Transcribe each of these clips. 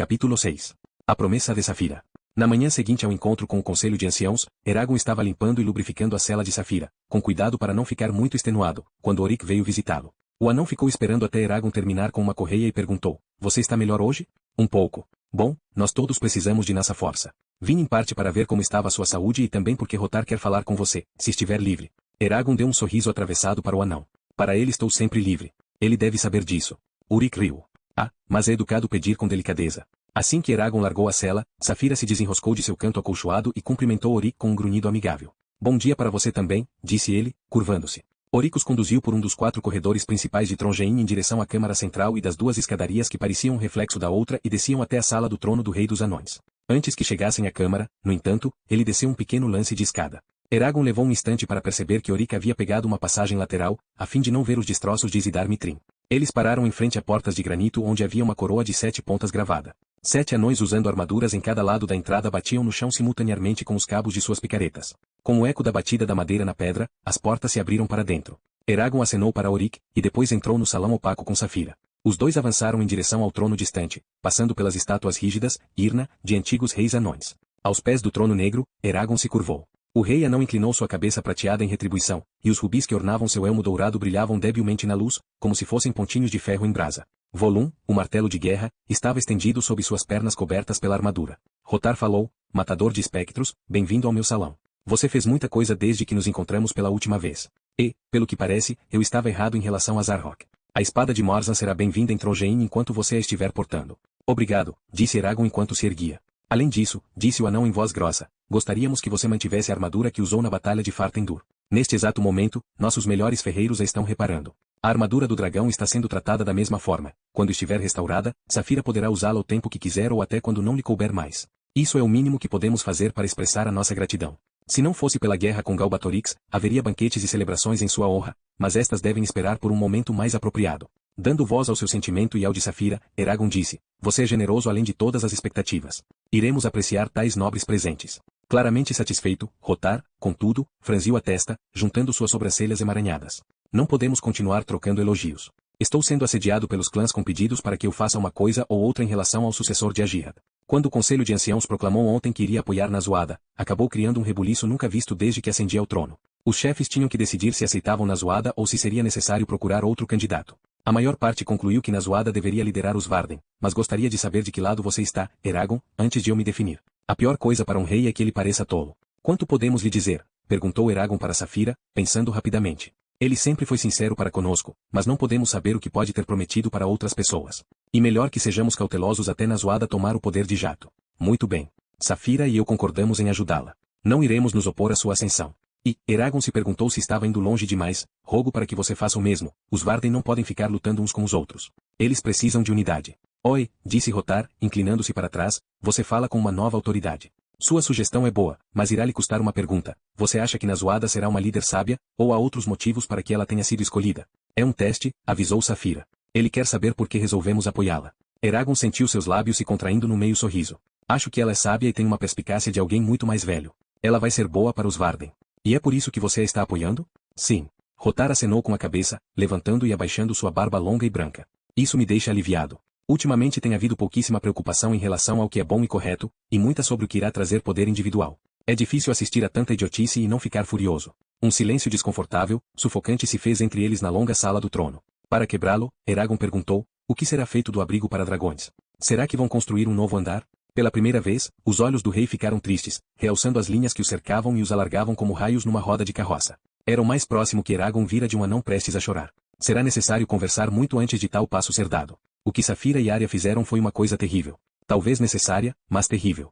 Capítulo 6. A promessa de Safira. Na manhã seguinte ao encontro com o Conselho de Anciãos, Eragon estava limpando e lubrificando a cela de Safira, com cuidado para não ficar muito extenuado, quando Orik veio visitá-lo. O anão ficou esperando até Eragon terminar com uma correia e perguntou: "Você está melhor hoje?" "Um pouco. Bom, nós todos precisamos de nossa força. Vim em parte para ver como estava a sua saúde e também porque Rotar quer falar com você, se estiver livre." Eragon deu um sorriso atravessado para o anão. "Para ele estou sempre livre. Ele deve saber disso." Orik riu. "Ah, mas é educado pedir com delicadeza." Assim que Eragon largou a cela, Safira se desenroscou de seu canto acolchoado e cumprimentou Orik com um grunhido amigável. "Bom dia para você também", disse ele, curvando-se. Orik os conduziu por um dos 4 corredores principais de Trongein em direção à câmara central e das 2 escadarias que pareciam um reflexo da outra e desciam até a sala do trono do Rei dos Anões. Antes que chegassem à câmara, no entanto, ele desceu um pequeno lance de escada. Eragon levou um instante para perceber que Orik havia pegado uma passagem lateral, a fim de não ver os destroços de Izidar Mitrim. Eles pararam em frente a portas de granito onde havia uma coroa de 7 pontas gravada. 7 anões usando armaduras em cada lado da entrada batiam no chão simultaneamente com os cabos de suas picaretas. Com o eco da batida da madeira na pedra, as portas se abriram para dentro. Eragon acenou para Orik, e depois entrou no salão opaco com Safira. Os dois avançaram em direção ao trono distante, passando pelas estátuas rígidas, Irna, de antigos reis anões. Aos pés do trono negro, Eragon se curvou. O rei anão inclinou sua cabeça prateada em retribuição, e os rubis que ornavam seu elmo dourado brilhavam debilmente na luz, como se fossem pontinhos de ferro em brasa. Volum, o martelo de guerra, estava estendido sob suas pernas cobertas pela armadura. Rotar falou: "Matador de espectros, bem-vindo ao meu salão. Você fez muita coisa desde que nos encontramos pela última vez. E, pelo que parece, eu estava errado em relação a Zarhok. A espada de Morzan será bem-vinda em Trongein enquanto você a estiver portando." "Obrigado", disse Eragon enquanto se erguia. "Além disso", disse o anão em voz grossa, "gostaríamos que você mantivesse a armadura que usou na batalha de Fartendur. Neste exato momento, nossos melhores ferreiros a estão reparando. A armadura do dragão está sendo tratada da mesma forma. Quando estiver restaurada, Safira poderá usá-la o tempo que quiser ou até quando não lhe couber mais. Isso é o mínimo que podemos fazer para expressar a nossa gratidão. Se não fosse pela guerra com Galbatorix, haveria banquetes e celebrações em sua honra, mas estas devem esperar por um momento mais apropriado." Dando voz ao seu sentimento e ao de Safira, Eragon disse: "Você é generoso além de todas as expectativas. Iremos apreciar tais nobres presentes." Claramente satisfeito, Rotar, contudo, franziu a testa, juntando suas sobrancelhas emaranhadas. "Não podemos continuar trocando elogios. Estou sendo assediado pelos clãs com pedidos para que eu faça uma coisa ou outra em relação ao sucessor de Ajihad. Quando o Conselho de Anciãos proclamou ontem que iria apoiar Nazuada, acabou criando um rebuliço nunca visto desde que ascendia ao trono. Os chefes tinham que decidir se aceitavam Nazuada ou se seria necessário procurar outro candidato. A maior parte concluiu que Nazuada deveria liderar os Varden, mas gostaria de saber de que lado você está, Eragon, antes de eu me definir. A pior coisa para um rei é que ele pareça tolo." "Quanto podemos lhe dizer?" perguntou Eragon para Safira, pensando rapidamente. "Ele sempre foi sincero para conosco, mas não podemos saber o que pode ter prometido para outras pessoas. E melhor que sejamos cautelosos até Nazuada tomar o poder de jato." "Muito bem. Safira e eu concordamos em ajudá-la. Não iremos nos opor à sua ascensão." E Eragon se perguntou se estava indo longe demais. "Rogo para que você faça o mesmo. Os Varden não podem ficar lutando uns com os outros. Eles precisam de unidade." "Oi", disse Rotar, inclinando-se para trás, "você fala com uma nova autoridade. Sua sugestão é boa, mas irá lhe custar uma pergunta. Você acha que Nazuada será uma líder sábia, ou há outros motivos para que ela tenha sido escolhida?" "É um teste", avisou Safira. "Ele quer saber por que resolvemos apoiá-la." Eragon sentiu seus lábios se contraindo no meio sorriso. "Acho que ela é sábia e tem uma perspicácia de alguém muito mais velho. Ela vai ser boa para os Varden." "E é por isso que você a está apoiando?" "Sim." Rotar acenou com a cabeça, levantando e abaixando sua barba longa e branca. "Isso me deixa aliviado. Ultimamente tem havido pouquíssima preocupação em relação ao que é bom e correto, e muita sobre o que irá trazer poder individual. É difícil assistir a tanta idiotice e não ficar furioso." Um silêncio desconfortável, sufocante se fez entre eles na longa sala do trono. Para quebrá-lo, Eragon perguntou: "O que será feito do abrigo para dragões? Será que vão construir um novo andar?" Pela primeira vez, os olhos do rei ficaram tristes, realçando as linhas que o cercavam e os alargavam como raios numa roda de carroça. Era o mais próximo que Eragon vira de um anão prestes a chorar. Será necessário conversar muito antes de tal passo ser dado. O que Safira e Arya fizeram foi uma coisa terrível. Talvez necessária, mas terrível.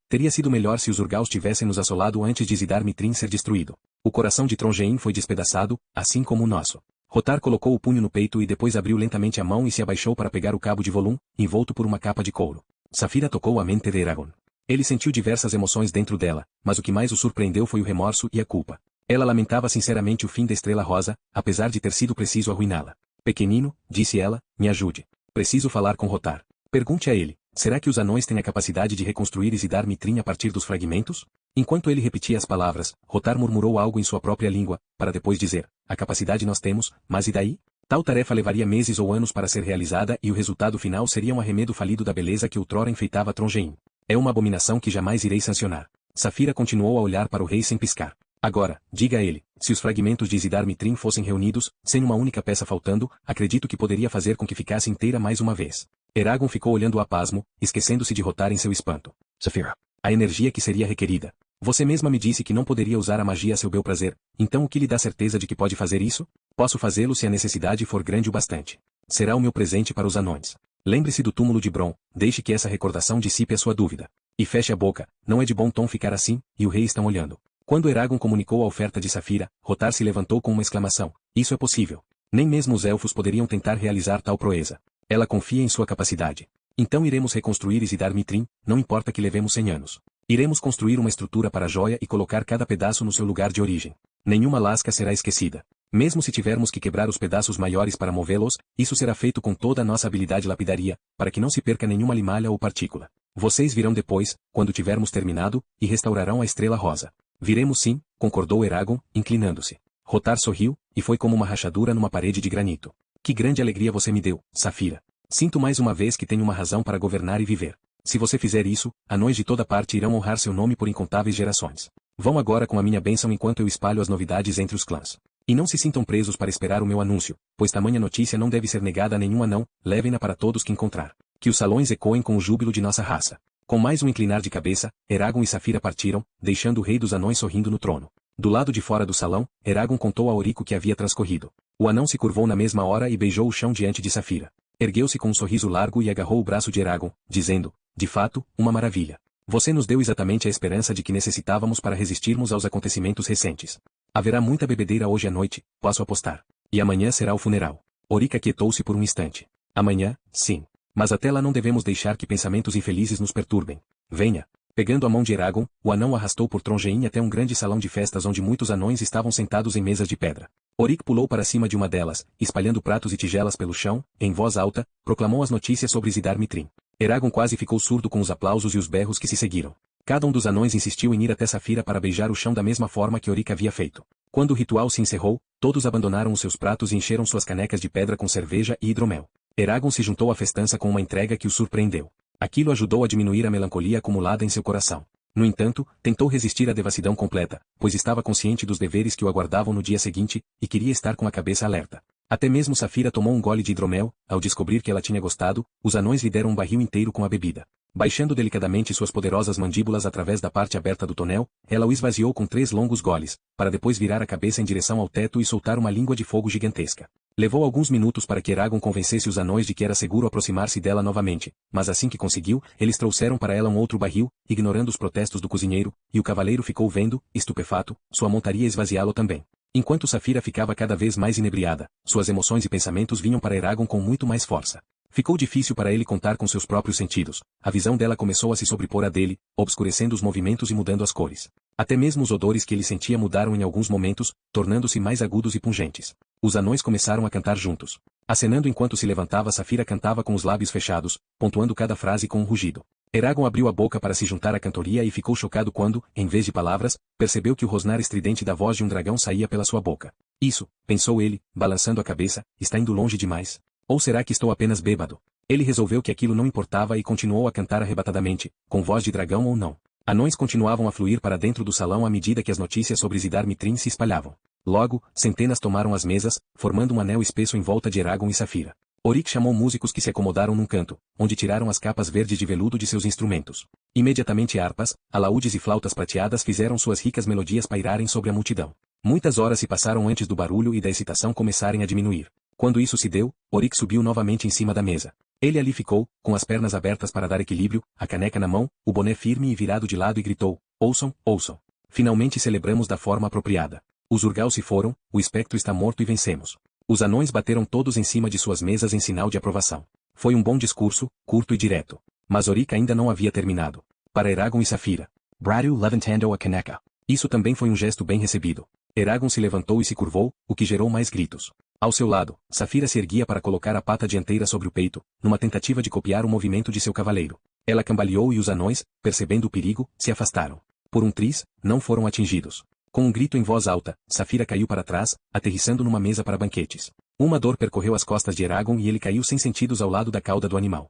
Teria sido melhor se os Urgaus tivessem nos assolado antes de Izidar Mitrim ser destruído. O coração de Trongein foi despedaçado, assim como o nosso. Rotar colocou o punho no peito e depois abriu lentamente a mão e se abaixou para pegar o cabo de Volum, envolto por uma capa de couro. Safira tocou a mente de Eragon. Ele sentiu diversas emoções dentro dela, mas o que mais o surpreendeu foi o remorso e a culpa. Ela lamentava sinceramente o fim da Estrela Rosa, apesar de ter sido preciso arruiná-la. "Pequenino", disse ela, "me ajude. Preciso falar com Rotar. Pergunte a ele, será que os anões têm a capacidade de reconstruir Izidar Mitrim a partir dos fragmentos?" Enquanto ele repetia as palavras, Rotar murmurou algo em sua própria língua, para depois dizer: "A capacidade nós temos, mas e daí? Tal tarefa levaria meses ou anos para ser realizada e o resultado final seria um arremedo falido da beleza que outrora enfeitava Trongeim. É uma abominação que jamais irei sancionar. Safira continuou a olhar para o rei sem piscar. Agora, diga a ele, se os fragmentos de Isidar Mitrim fossem reunidos, sem uma única peça faltando, acredito que poderia fazer com que ficasse inteira mais uma vez. Eragon ficou olhando a pasmo, esquecendo-se de rotar em seu espanto. Safira. A energia que seria requerida. Você mesma me disse que não poderia usar a magia a seu bel prazer, então o que lhe dá certeza de que pode fazer isso? Posso fazê-lo se a necessidade for grande o bastante. Será o meu presente para os anões. Lembre-se do túmulo de Bron, deixe que essa recordação dissipe a sua dúvida. E feche a boca, não é de bom tom ficar assim, e o rei estão olhando. Quando Eragon comunicou a oferta de Safira, Rotar se levantou com uma exclamação. Isso é possível. Nem mesmo os elfos poderiam tentar realizar tal proeza. Ela confia em sua capacidade. Então iremos reconstruir Isidar Mitrim, não importa que levemos 100 anos. Iremos construir uma estrutura para a joia e colocar cada pedaço no seu lugar de origem. Nenhuma lasca será esquecida. Mesmo se tivermos que quebrar os pedaços maiores para movê-los, isso será feito com toda a nossa habilidade lapidaria, para que não se perca nenhuma limalha ou partícula. Vocês virão depois, quando tivermos terminado, e restaurarão a estrela rosa. Viremos sim, concordou Eragon, inclinando-se. Rotar sorriu, e foi como uma rachadura numa parede de granito. Que grande alegria você me deu, Safira. Sinto mais uma vez que tenho uma razão para governar e viver. Se você fizer isso, anões de toda parte irão honrar seu nome por incontáveis gerações. Vão agora com a minha bênção enquanto eu espalho as novidades entre os clãs. E não se sintam presos para esperar o meu anúncio, pois tamanha notícia não deve ser negada a nenhum anão, levem-na para todos que encontrar. Que os salões ecoem com o júbilo de nossa raça. Com mais um inclinar de cabeça, Eragon e Safira partiram, deixando o rei dos anões sorrindo no trono. Do lado de fora do salão, Eragon contou a Aurico o que havia transcorrido. O anão se curvou na mesma hora e beijou o chão diante de Safira. Ergueu-se com um sorriso largo e agarrou o braço de Eragon, dizendo, de fato, uma maravilha. Você nos deu exatamente a esperança de que necessitávamos para resistirmos aos acontecimentos recentes. Haverá muita bebedeira hoje à noite, posso apostar. E amanhã será o funeral. Aurico quietou-se por um instante. Amanhã, sim. Mas até lá não devemos deixar que pensamentos infelizes nos perturbem. Venha. Pegando a mão de Eragon, o anão arrastou por Trongeim até um grande salão de festas onde muitos anões estavam sentados em mesas de pedra. Aurico pulou para cima de uma delas, espalhando pratos e tigelas pelo chão, em voz alta, proclamou as notícias sobre Isidar Mitrim. Eragon quase ficou surdo com os aplausos e os berros que se seguiram. Cada um dos anões insistiu em ir até Safira para beijar o chão da mesma forma que Aurico havia feito. Quando o ritual se encerrou, todos abandonaram os seus pratos e encheram suas canecas de pedra com cerveja e hidromel. Eragon se juntou à festança com uma entrega que o surpreendeu. Aquilo ajudou a diminuir a melancolia acumulada em seu coração. No entanto, tentou resistir à devassidão completa, pois estava consciente dos deveres que o aguardavam no dia seguinte, e queria estar com a cabeça alerta. Até mesmo Safira tomou um gole de hidromel, ao descobrir que ela tinha gostado, os anões lhe deram um barril inteiro com a bebida. Baixando delicadamente suas poderosas mandíbulas através da parte aberta do tonel, ela o esvaziou com 3 longos goles, para depois virar a cabeça em direção ao teto e soltar uma língua de fogo gigantesca. Levou alguns minutos para que Eragon convencesse os anões de que era seguro aproximar-se dela novamente, mas assim que conseguiu, eles trouxeram para ela um outro barril, ignorando os protestos do cozinheiro, e o cavaleiro ficou vendo, estupefato, sua montaria esvaziá-lo também. Enquanto Safira ficava cada vez mais inebriada, suas emoções e pensamentos vinham para Eragon com muito mais força. Ficou difícil para ele contar com seus próprios sentidos. A visão dela começou a se sobrepor à dele, obscurecendo os movimentos e mudando as cores. Até mesmo os odores que ele sentia mudaram em alguns momentos, tornando-se mais agudos e pungentes. Os anões começaram a cantar juntos. Acenando enquanto se levantava, Safira cantava com os lábios fechados, pontuando cada frase com um rugido. Eragon abriu a boca para se juntar à cantoria e ficou chocado quando, em vez de palavras, percebeu que o rosnar estridente da voz de um dragão saía pela sua boca. Isso, pensou ele, balançando a cabeça, está indo longe demais. Ou será que estou apenas bêbado? Ele resolveu que aquilo não importava e continuou a cantar arrebatadamente, com voz de dragão ou não. Anões continuavam a fluir para dentro do salão à medida que as notícias sobre Isidar Mitrim se espalhavam. Logo, centenas tomaram as mesas, formando um anel espesso em volta de Eragon e Safira. Aurico chamou músicos que se acomodaram num canto, onde tiraram as capas verdes de veludo de seus instrumentos. Imediatamente harpas, alaúdes e flautas prateadas fizeram suas ricas melodias pairarem sobre a multidão. Muitas horas se passaram antes do barulho e da excitação começarem a diminuir. Quando isso se deu, Aurico subiu novamente em cima da mesa. Ele ali ficou, com as pernas abertas para dar equilíbrio, a caneca na mão, o boné firme e virado de lado e gritou, ouçam, ouçam. Finalmente celebramos da forma apropriada. Os Urgal se foram, o espectro está morto e vencemos. Os anões bateram todos em cima de suas mesas em sinal de aprovação. Foi um bom discurso, curto e direto. Mas Aurico ainda não havia terminado. Para Eragon e Safira. Bradu levantando a caneca. Isso também foi um gesto bem recebido. Eragon se levantou e se curvou, o que gerou mais gritos. Ao seu lado, Safira se erguia para colocar a pata dianteira sobre o peito, numa tentativa de copiar o movimento de seu cavaleiro. Ela cambaleou e os anões, percebendo o perigo, se afastaram. Por um tris, não foram atingidos. Com um grito em voz alta, Safira caiu para trás, aterrissando numa mesa para banquetes. Uma dor percorreu as costas de Eragon e ele caiu sem sentidos ao lado da cauda do animal.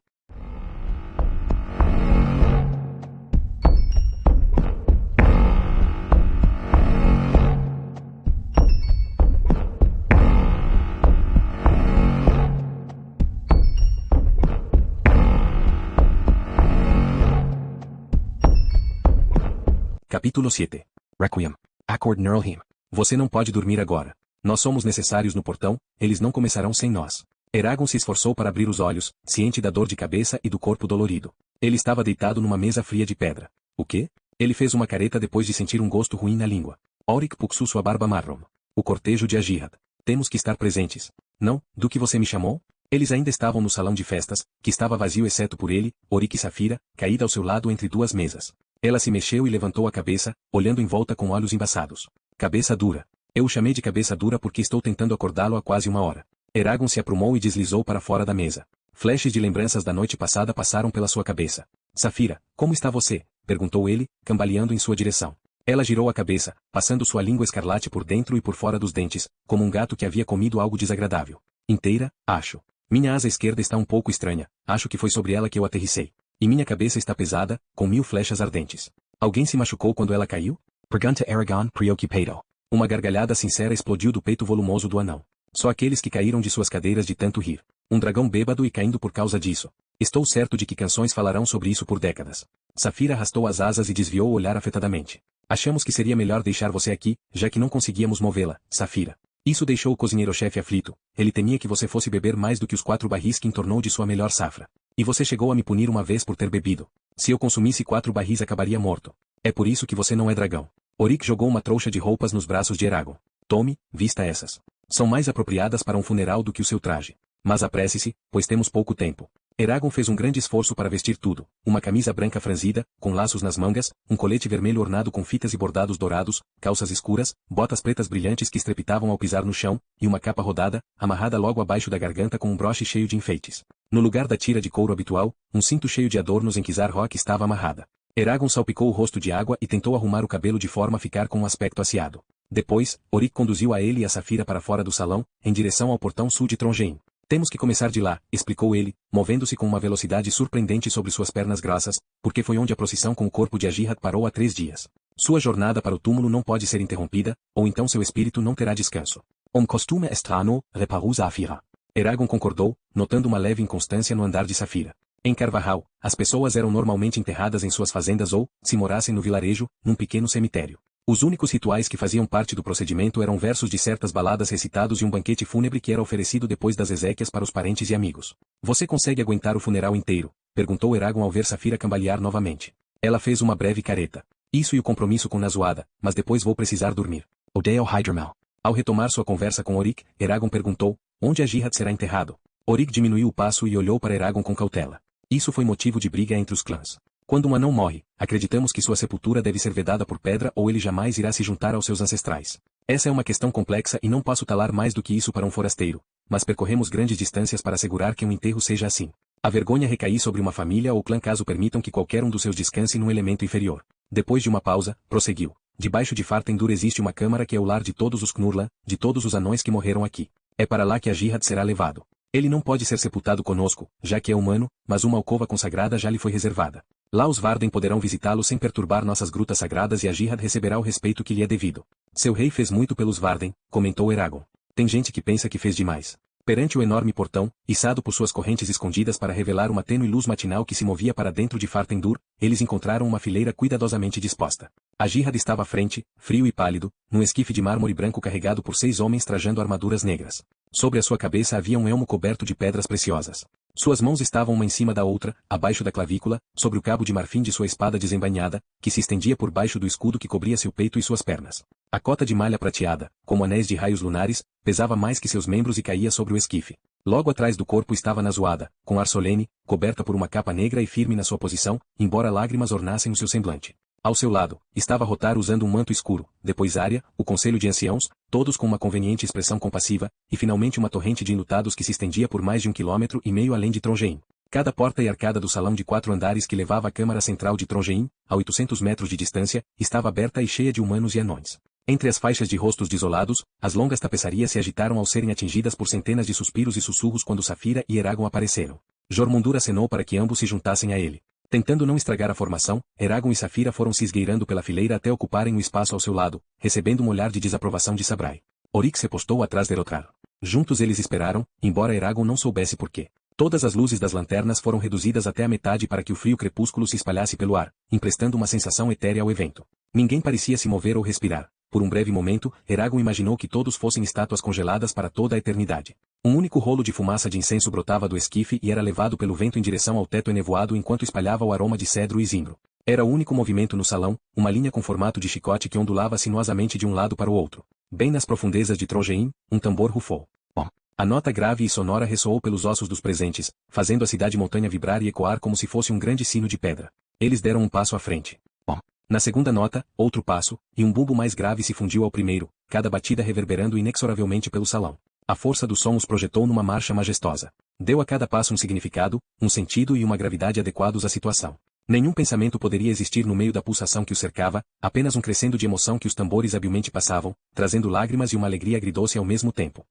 Capítulo 7. Requiem. Accord Nurlheim. Você não pode dormir agora. Nós somos necessários no portão, eles não começarão sem nós. Eragon se esforçou para abrir os olhos, ciente da dor de cabeça e do corpo dolorido. Ele estava deitado numa mesa fria de pedra. O quê? Ele fez uma careta depois de sentir um gosto ruim na língua. Auric puxou sua barba marrom. O cortejo de Ajihad. Temos que estar presentes. Não, do que você me chamou? Eles ainda estavam no salão de festas, que estava vazio exceto por ele, Auric e Safira, caída ao seu lado entre duas mesas. Ela se mexeu e levantou a cabeça, olhando em volta com olhos embaçados. Cabeça dura. Eu o chamei de cabeça dura porque estou tentando acordá-lo há quase uma hora. Eragon se aprumou e deslizou para fora da mesa. Flashes de lembranças da noite passada passaram pela sua cabeça. Safira, como está você? Perguntou ele, cambaleando em sua direção. Ela girou a cabeça, passando sua língua escarlate por dentro e por fora dos dentes, como um gato que havia comido algo desagradável. Inteira, acho. Minha asa esquerda está um pouco estranha, acho que foi sobre ela que eu aterrissei. E minha cabeça está pesada, com 1000 flechas ardentes. Alguém se machucou quando ela caiu? Pergunta Eragon preocupado. Uma gargalhada sincera explodiu do peito volumoso do anão. Só aqueles que caíram de suas cadeiras de tanto rir. Um dragão bêbado e caindo por causa disso. Estou certo de que canções falarão sobre isso por décadas. Safira arrastou as asas e desviou o olhar afetadamente. Achamos que seria melhor deixar você aqui, já que não conseguíamos movê-la, Safira. Isso deixou o cozinheiro-chefe aflito. Ele temia que você fosse beber mais do que os 4 barris que entornou de sua melhor safra. E você chegou a me punir uma vez por ter bebido. Se eu consumisse 4 barris acabaria morto. É por isso que você não é dragão. Auric jogou uma trouxa de roupas nos braços de Eragon. Tome, vista essas. São mais apropriadas para um funeral do que o seu traje. Mas apresse-se, pois temos pouco tempo. Eragon fez um grande esforço para vestir tudo. Uma camisa branca franzida, com laços nas mangas, um colete vermelho ornado com fitas e bordados dourados, calças escuras, botas pretas brilhantes que estrepitavam ao pisar no chão, e uma capa rodada, amarrada logo abaixo da garganta com um broche cheio de enfeites. No lugar da tira de couro habitual, um cinto cheio de adornos em que Zarrock estava amarrada. Eragon salpicou o rosto de água e tentou arrumar o cabelo de forma a ficar com um aspecto aciado. Depois, Auric conduziu a ele e a Safira para fora do salão, em direção ao portão sul de Trongeim. Temos que começar de lá, explicou ele, movendo-se com uma velocidade surpreendente sobre suas pernas grassas, porque foi onde a procissão com o corpo de Ajihad parou há 3 dias. Sua jornada para o túmulo não pode ser interrompida, ou então seu espírito não terá descanso. Costume estranho, reparou Safira. Eragon concordou, notando uma leve inconstância no andar de Safira. Em Carvajal, as pessoas eram normalmente enterradas em suas fazendas ou, se morassem no vilarejo, num pequeno cemitério. Os únicos rituais que faziam parte do procedimento eram versos de certas baladas recitados e um banquete fúnebre que era oferecido depois das exéquias para os parentes e amigos. Você consegue aguentar o funeral inteiro? Perguntou Eragon ao ver Safira cambalear novamente. Ela fez uma breve careta. Isso e o compromisso com Nazoada, mas depois vou precisar dormir. Odeio Hydromel. Ao retomar sua conversa com Auric, Eragon perguntou, onde Ajihad será enterrado? Auric diminuiu o passo e olhou para Eragon com cautela. Isso foi motivo de briga entre os clãs. Quando um anão morre, acreditamos que sua sepultura deve ser vedada por pedra ou ele jamais irá se juntar aos seus ancestrais. Essa é uma questão complexa e não posso talar mais do que isso para um forasteiro, mas percorremos grandes distâncias para assegurar que um enterro seja assim. A vergonha recair sobre uma família ou clã caso permitam que qualquer um dos seus descanse num elemento inferior. Depois de uma pausa, prosseguiu. Debaixo de Fartendur existe uma câmara que é o lar de todos os Knurla, de todos os anões que morreram aqui. É para lá que Ajihad será levado. Ele não pode ser sepultado conosco, já que é humano, mas uma alcova consagrada já lhe foi reservada. Lá os Varden poderão visitá-lo sem perturbar nossas grutas sagradas e Ajihad receberá o respeito que lhe é devido. Seu rei fez muito pelos Varden, comentou Eragon. Tem gente que pensa que fez demais. Perante o enorme portão, içado por suas correntes escondidas para revelar uma tênue luz matinal que se movia para dentro de Fartendur, eles encontraram uma fileira cuidadosamente disposta. Ajihad estava à frente, frio e pálido, num esquife de mármore branco carregado por 6 homens trajando armaduras negras. Sobre a sua cabeça havia um elmo coberto de pedras preciosas. Suas mãos estavam uma em cima da outra, abaixo da clavícula, sobre o cabo de marfim de sua espada desembainhada, que se estendia por baixo do escudo que cobria seu peito e suas pernas. A cota de malha prateada, como anéis de raios lunares, pesava mais que seus membros e caía sobre o esquife. Logo atrás do corpo estava Nazoada, com ar solene, coberta por uma capa negra e firme na sua posição, embora lágrimas ornassem o seu semblante. Ao seu lado, estava Rotar usando um manto escuro, depois Arya, o conselho de anciãos, todos com uma conveniente expressão compassiva, e finalmente uma torrente de enlutados que se estendia por mais de 1,5 quilômetro além de Trongeim. Cada porta e arcada do salão de 4 andares que levava à câmara central de Trongeim, a 800 metros de distância, estava aberta e cheia de humanos e anões. Entre as faixas de rostos desolados, as longas tapeçarias se agitaram ao serem atingidas por centenas de suspiros e sussurros quando Saphira e Eragon apareceram. Jormundur acenou para que ambos se juntassem a ele. Tentando não estragar a formação, Eragon e Saphira foram se esgueirando pela fileira até ocuparem o espaço ao seu lado, recebendo um olhar de desaprovação de Sabrai. Oryx se postou atrás de Erotrar. Juntos eles esperaram, embora Eragon não soubesse porquê. Todas as luzes das lanternas foram reduzidas até a metade para que o frio crepúsculo se espalhasse pelo ar, emprestando uma sensação etérea ao evento. Ninguém parecia se mover ou respirar. Por um breve momento, Eragon imaginou que todos fossem estátuas congeladas para toda a eternidade. Um único rolo de fumaça de incenso brotava do esquife e era levado pelo vento em direção ao teto enevoado enquanto espalhava o aroma de cedro e zimbro. Era o único movimento no salão, uma linha com formato de chicote que ondulava sinuosamente de um lado para o outro. Bem nas profundezas de Trojeim, um tambor rufou. A nota grave e sonora ressoou pelos ossos dos presentes, fazendo a cidade-montanha vibrar e ecoar como se fosse um grande sino de pedra. Eles deram um passo à frente. Na segunda nota, outro passo, e um bumbo mais grave se fundiu ao primeiro, cada batida reverberando inexoravelmente pelo salão. A força do som os projetou numa marcha majestosa. Deu a cada passo um significado, um sentido e uma gravidade adequados à situação. Nenhum pensamento poderia existir no meio da pulsação que o cercava, apenas um crescendo de emoção que os tambores habilmente passavam, trazendo lágrimas e uma alegria agridoce ao mesmo tempo.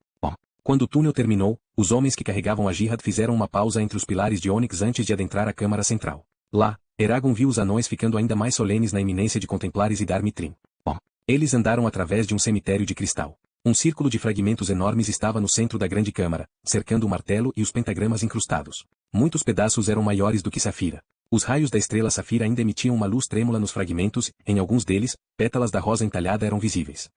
Quando o túnel terminou, os homens que carregavam a Jihad fizeram uma pausa entre os pilares de ônix antes de adentrar a câmara central. Lá, Eragon viu os anões ficando ainda mais solenes na iminência de contemplar Isidar Mitrim. Eles andaram através de um cemitério de cristal. Um círculo de fragmentos enormes estava no centro da grande câmara, cercando o martelo e os pentagramas incrustados. Muitos pedaços eram maiores do que Safira. Os raios da estrela Safira ainda emitiam uma luz trêmula nos fragmentos, em alguns deles, pétalas da rosa entalhada eram visíveis.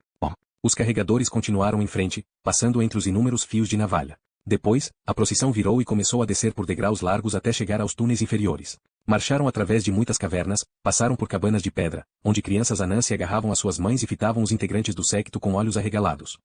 Os carregadores continuaram em frente, passando entre os inúmeros fios de navalha. Depois, a procissão virou e começou a descer por degraus largos até chegar aos túneis inferiores. Marcharam através de muitas cavernas, passaram por cabanas de pedra, onde crianças anãs se agarravam às suas mães e fitavam os integrantes do séquito com olhos arregalados.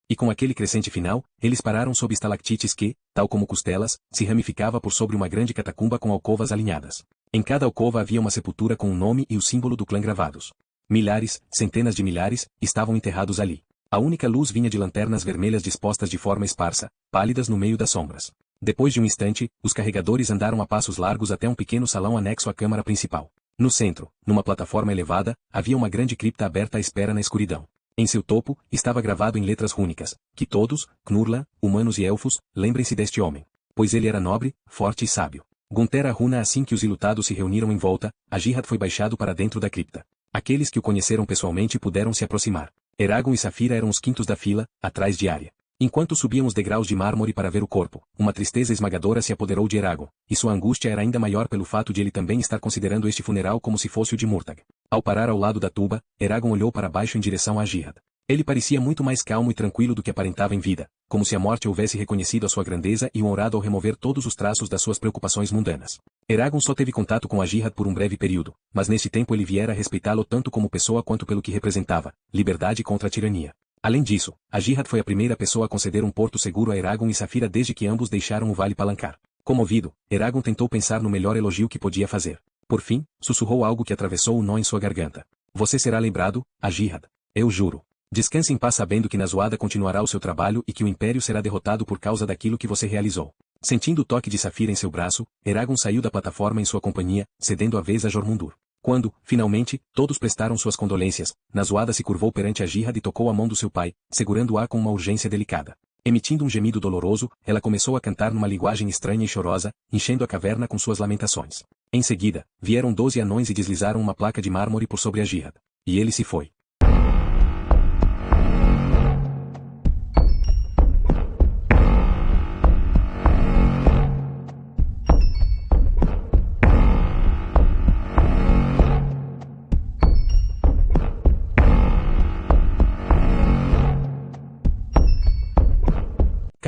E com aquele crescente final, eles pararam sob estalactites que, tal como costelas, se ramificava por sobre uma grande catacumba com alcovas alinhadas. Em cada alcova havia uma sepultura com um nome e o símbolo do clã gravados. Milhares, centenas de milhares, estavam enterrados ali. A única luz vinha de lanternas vermelhas dispostas de forma esparsa, pálidas no meio das sombras. Depois de um instante, os carregadores andaram a passos largos até um pequeno salão anexo à câmara principal. No centro, numa plataforma elevada, havia uma grande cripta aberta à espera na escuridão. Em seu topo, estava gravado em letras rúnicas, que todos, Knurla, humanos e elfos, lembrem-se deste homem. Pois ele era nobre, forte e sábio. Gunther Runa. Assim que os ilutados se reuniram em volta, a Jihad foi baixado para dentro da cripta. Aqueles que o conheceram pessoalmente puderam se aproximar. Eragon e Safira eram os quintos da fila, atrás de Arya. Enquanto subiam os degraus de mármore para ver o corpo, uma tristeza esmagadora se apoderou de Eragon, e sua angústia era ainda maior pelo fato de ele também estar considerando este funeral como se fosse o de Murtagh. Ao parar ao lado da tuba, Eragon olhou para baixo em direção a Jihad. Ele parecia muito mais calmo e tranquilo do que aparentava em vida, como se a morte houvesse reconhecido a sua grandeza e o honrado ao remover todos os traços das suas preocupações mundanas. Eragon só teve contato com a Jihad por um breve período, mas neste tempo ele viera a respeitá-lo tanto como pessoa quanto pelo que representava, liberdade contra a tirania. Além disso, a Jihad foi a primeira pessoa a conceder um porto seguro a Eragon e Safira desde que ambos deixaram o Vale Palancar. Comovido, Eragon tentou pensar no melhor elogio que podia fazer. Por fim, sussurrou algo que atravessou o nó em sua garganta. Você será lembrado, a Jihad. Eu juro. Descanse em paz sabendo que Nazoada continuará o seu trabalho e que o Império será derrotado por causa daquilo que você realizou. Sentindo o toque de Safira em seu braço, Eragon saiu da plataforma em sua companhia, cedendo a vez a Jormundur. Quando, finalmente, todos prestaram suas condolências, Nazoada se curvou perante a Jihad e tocou a mão do seu pai, segurando-a com uma urgência delicada. Emitindo um gemido doloroso, ela começou a cantar numa linguagem estranha e chorosa, enchendo a caverna com suas lamentações. Em seguida, vieram 12 anões e deslizaram uma placa de mármore por sobre a Jihad. E ele se foi.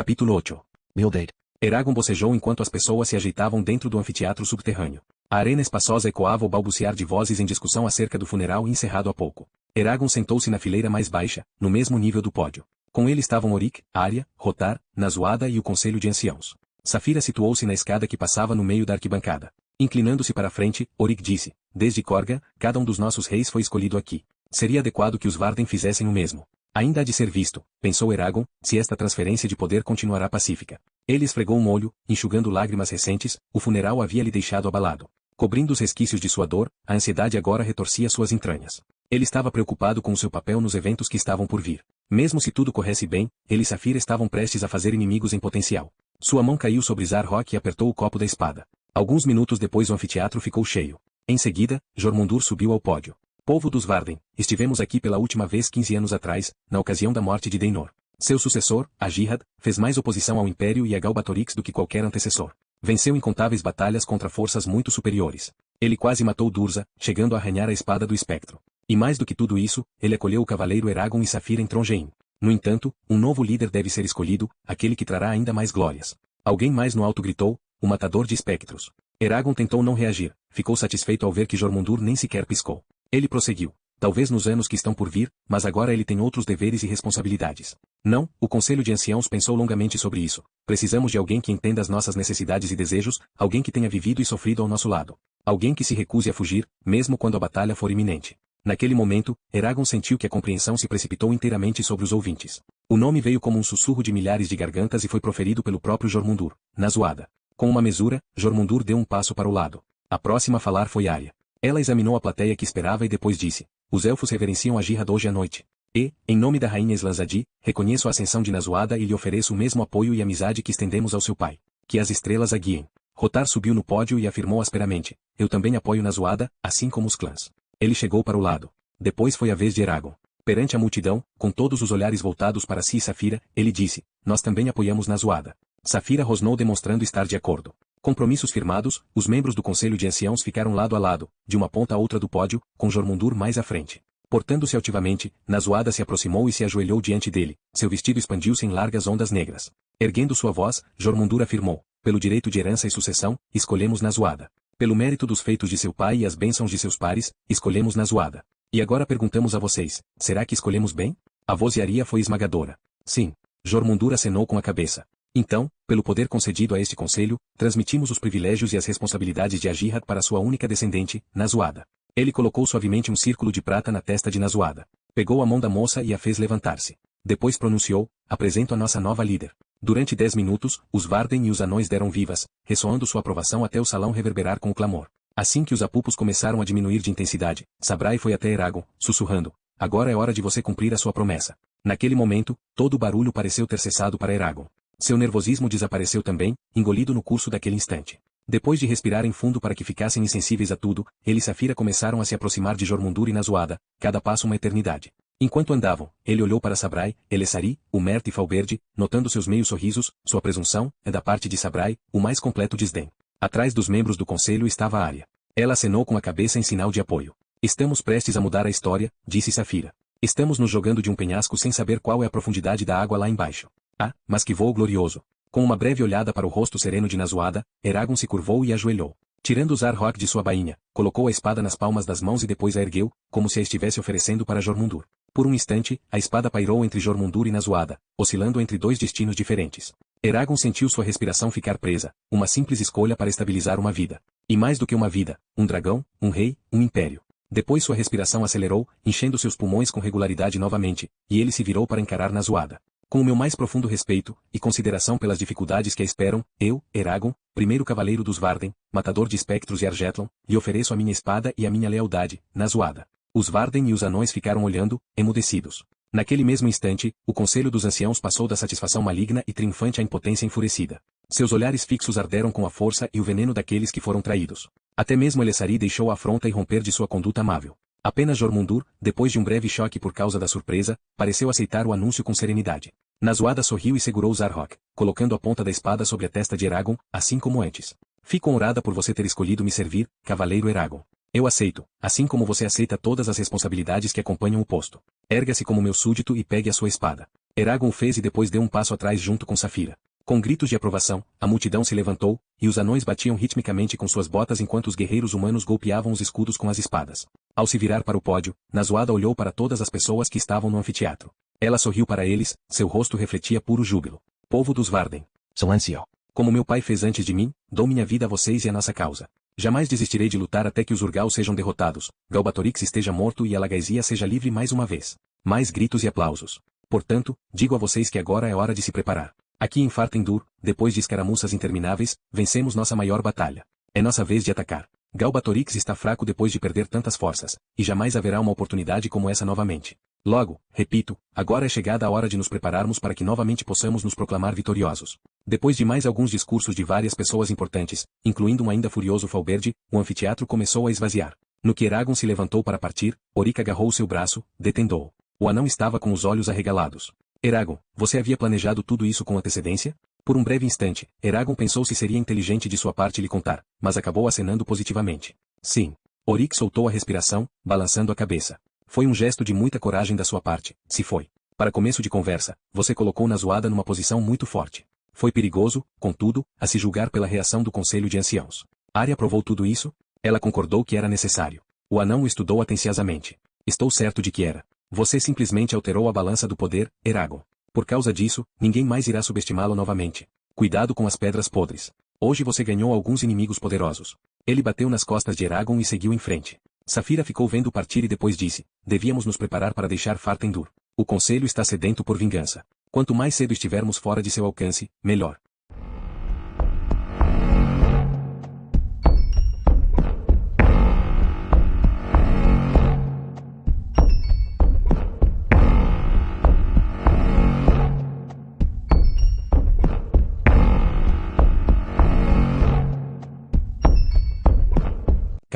Capítulo 8. Mildred. Eragon bocejou enquanto as pessoas se ajeitavam dentro do anfiteatro subterrâneo. A arena espaçosa ecoava o balbuciar de vozes em discussão acerca do funeral encerrado há pouco. Eragon sentou-se na fileira mais baixa, no mesmo nível do pódio. Com ele estavam Oryk, Arya, Rotar, Nazoada e o Conselho de Anciãos. Safira situou-se na escada que passava no meio da arquibancada. Inclinando-se para a frente, Oryk disse, desde Korga, cada um dos nossos reis foi escolhido aqui. Seria adequado que os Varden fizessem o mesmo. Ainda há de ser visto, pensou Eragon, se esta transferência de poder continuará pacífica. Ele esfregou um olho, enxugando lágrimas recentes, o funeral havia lhe deixado abalado. Cobrindo os resquícios de sua dor, a ansiedade agora retorcia suas entranhas. Ele estava preocupado com o seu papel nos eventos que estavam por vir. Mesmo se tudo corresse bem, ele e Saphira estavam prestes a fazer inimigos em potencial. Sua mão caiu sobre Zarhok e apertou o copo da espada. Alguns minutos depois o anfiteatro ficou cheio. Em seguida, Jormundur subiu ao pódio. Povo dos Varden, estivemos aqui pela última vez 15 anos atrás, na ocasião da morte de Deinor. Seu sucessor, Ajihad, fez mais oposição ao Império e a Galbatorix do que qualquer antecessor. Venceu incontáveis batalhas contra forças muito superiores. Ele quase matou Durza, chegando a arranhar a espada do espectro. E mais do que tudo isso, ele acolheu o cavaleiro Eragon e Saphira em Trongeim. No entanto, um novo líder deve ser escolhido, aquele que trará ainda mais glórias. Alguém mais no alto gritou, o matador de espectros. Eragon tentou não reagir, ficou satisfeito ao ver que Jormundur nem sequer piscou. Ele prosseguiu. Talvez nos anos que estão por vir, mas agora ele tem outros deveres e responsabilidades. Não, o Conselho de Anciãos pensou longamente sobre isso. Precisamos de alguém que entenda as nossas necessidades e desejos, alguém que tenha vivido e sofrido ao nosso lado. Alguém que se recuse a fugir, mesmo quando a batalha for iminente. Naquele momento, Eragon sentiu que a compreensão se precipitou inteiramente sobre os ouvintes. O nome veio como um sussurro de milhares de gargantas e foi proferido pelo próprio Jormundur, na zoada. Com uma mesura, Jormundur deu um passo para o lado. A próxima a falar foi Arya. Ela examinou a plateia que esperava e depois disse, os elfos reverenciam Ajihad hoje à noite. E, em nome da rainha Slanzadi, reconheço a ascensão de Nazuada e lhe ofereço o mesmo apoio e amizade que estendemos ao seu pai. Que as estrelas a guiem. Rotar subiu no pódio e afirmou asperamente, eu também apoio Nazuada, assim como os clãs. Ele chegou para o lado. Depois foi a vez de Eragon. Perante a multidão, com todos os olhares voltados para si e Saphira, ele disse, nós também apoiamos Nazuada. Saphira rosnou demonstrando estar de acordo. Compromissos firmados, os membros do Conselho de Anciãos ficaram lado a lado, de uma ponta a outra do pódio, com Jormundur mais à frente. Portando-se altivamente, Nazuada se aproximou e se ajoelhou diante dele, seu vestido expandiu-se em largas ondas negras. Erguendo sua voz, Jormundur afirmou, pelo direito de herança e sucessão, escolhemos Nazuada. Pelo mérito dos feitos de seu pai e as bênçãos de seus pares, escolhemos Nazuada. E agora perguntamos a vocês, será que escolhemos bem? A voz de Arya foi esmagadora. Sim. Jormundur acenou com a cabeça. Então, pelo poder concedido a este conselho, transmitimos os privilégios e as responsabilidades de Ajihad para sua única descendente, Nazuada. Ele colocou suavemente um círculo de prata na testa de Nazuada. Pegou a mão da moça e a fez levantar-se. Depois pronunciou, apresento a nossa nova líder. Durante 10 minutos, os Varden e os anões deram vivas, ressoando sua aprovação até o salão reverberar com o clamor. Assim que os apupos começaram a diminuir de intensidade, Sabrai foi até Eragon, sussurrando, agora é hora de você cumprir a sua promessa. Naquele momento, todo o barulho pareceu ter cessado para Eragon. Seu nervosismo desapareceu também, engolido no curso daquele instante. Depois de respirarem fundo para que ficassem insensíveis a tudo, ele e Saphira começaram a se aproximar de Jormundur e Nazuada, cada passo uma eternidade. Enquanto andavam, ele olhou para Sabrai, Elessari, Umert e Falberde, notando seus meios sorrisos, sua presunção, é da parte de Sabrai, o mais completo desdém. Atrás dos membros do conselho estava Arya. Ela acenou com a cabeça em sinal de apoio. Estamos prestes a mudar a história, disse Saphira. Estamos nos jogando de um penhasco sem saber qual é a profundidade da água lá embaixo. Ah, mas que voo glorioso! Com uma breve olhada para o rosto sereno de Nazuada, Eragon se curvou e ajoelhou. Tirando Zarhok de sua bainha, colocou a espada nas palmas das mãos e depois a ergueu, como se a estivesse oferecendo para Jormundur. Por um instante, a espada pairou entre Jormundur e Nazuada, oscilando entre dois destinos diferentes. Eragon sentiu sua respiração ficar presa, uma simples escolha para estabilizar uma vida. E mais do que uma vida, um dragão, um rei, um império. Depois sua respiração acelerou, enchendo seus pulmões com regularidade novamente, e ele se virou para encarar Nazuada. Com o meu mais profundo respeito, e consideração pelas dificuldades que a esperam, eu, Eragon, primeiro cavaleiro dos Varden, matador de espectros e Argetlon, lhe ofereço a minha espada e a minha lealdade, Nazuada. Os Varden e os anões ficaram olhando, emudecidos. Naquele mesmo instante, o Conselho dos Anciãos passou da satisfação maligna e triunfante à impotência enfurecida. Seus olhares fixos arderam com a força e o veneno daqueles que foram traídos. Até mesmo Elessari deixou a afronta e romper de sua conduta amável. Apenas Jormundur, depois de um breve choque por causa da surpresa, pareceu aceitar o anúncio com serenidade. Nazuada sorriu e segurou Zarhok, colocando a ponta da espada sobre a testa de Eragon, assim como antes. Fico honrada por você ter escolhido me servir, cavaleiro Eragon. Eu aceito, assim como você aceita todas as responsabilidades que acompanham o posto. Erga-se como meu súdito e pegue a sua espada. Eragon fez e depois deu um passo atrás junto com Saphira. Com gritos de aprovação, a multidão se levantou, e os anões batiam ritmicamente com suas botas enquanto os guerreiros humanos golpeavam os escudos com as espadas. Ao se virar para o pódio, Nazuada olhou para todas as pessoas que estavam no anfiteatro. Ela sorriu para eles, seu rosto refletia puro júbilo. Povo dos Varden. Silêncio. Como meu pai fez antes de mim, dou minha vida a vocês e a nossa causa. Jamais desistirei de lutar até que os Urgal sejam derrotados, Galbatorix esteja morto e a Lagaesia seja livre mais uma vez. Mais gritos e aplausos. Portanto, digo a vocês que agora é hora de se preparar. Aqui em Fartendur, depois de escaramuças intermináveis, vencemos nossa maior batalha. É nossa vez de atacar. Galbatorix está fraco depois de perder tantas forças, e jamais haverá uma oportunidade como essa novamente. Logo, repito, agora é chegada a hora de nos prepararmos para que novamente possamos nos proclamar vitoriosos. Depois de mais alguns discursos de várias pessoas importantes, incluindo um ainda furioso Falberde, o anfiteatro começou a esvaziar. No que Eragon se levantou para partir, Oric agarrou seu braço, detendou-o. O anão estava com os olhos arregalados. Eragon, você havia planejado tudo isso com antecedência? Por um breve instante, Eragon pensou se seria inteligente de sua parte lhe contar, mas acabou acenando positivamente. Sim. Oric soltou a respiração, balançando a cabeça. Foi um gesto de muita coragem da sua parte, se foi. Para começo de conversa, você colocou Nazuada numa posição muito forte. Foi perigoso, contudo, a se julgar pela reação do Conselho de Anciãos. Arya aprovou tudo isso? Ela concordou que era necessário. O anão o estudou atenciosamente. Estou certo de que era. Você simplesmente alterou a balança do poder, Eragon. Por causa disso, ninguém mais irá subestimá-lo novamente. Cuidado com as pedras podres. Hoje você ganhou alguns inimigos poderosos. Ele bateu nas costas de Eragon e seguiu em frente. Saphira ficou vendo partir e depois disse, devíamos nos preparar para deixar Fartendur. O conselho está sedento por vingança. Quanto mais cedo estivermos fora de seu alcance, melhor.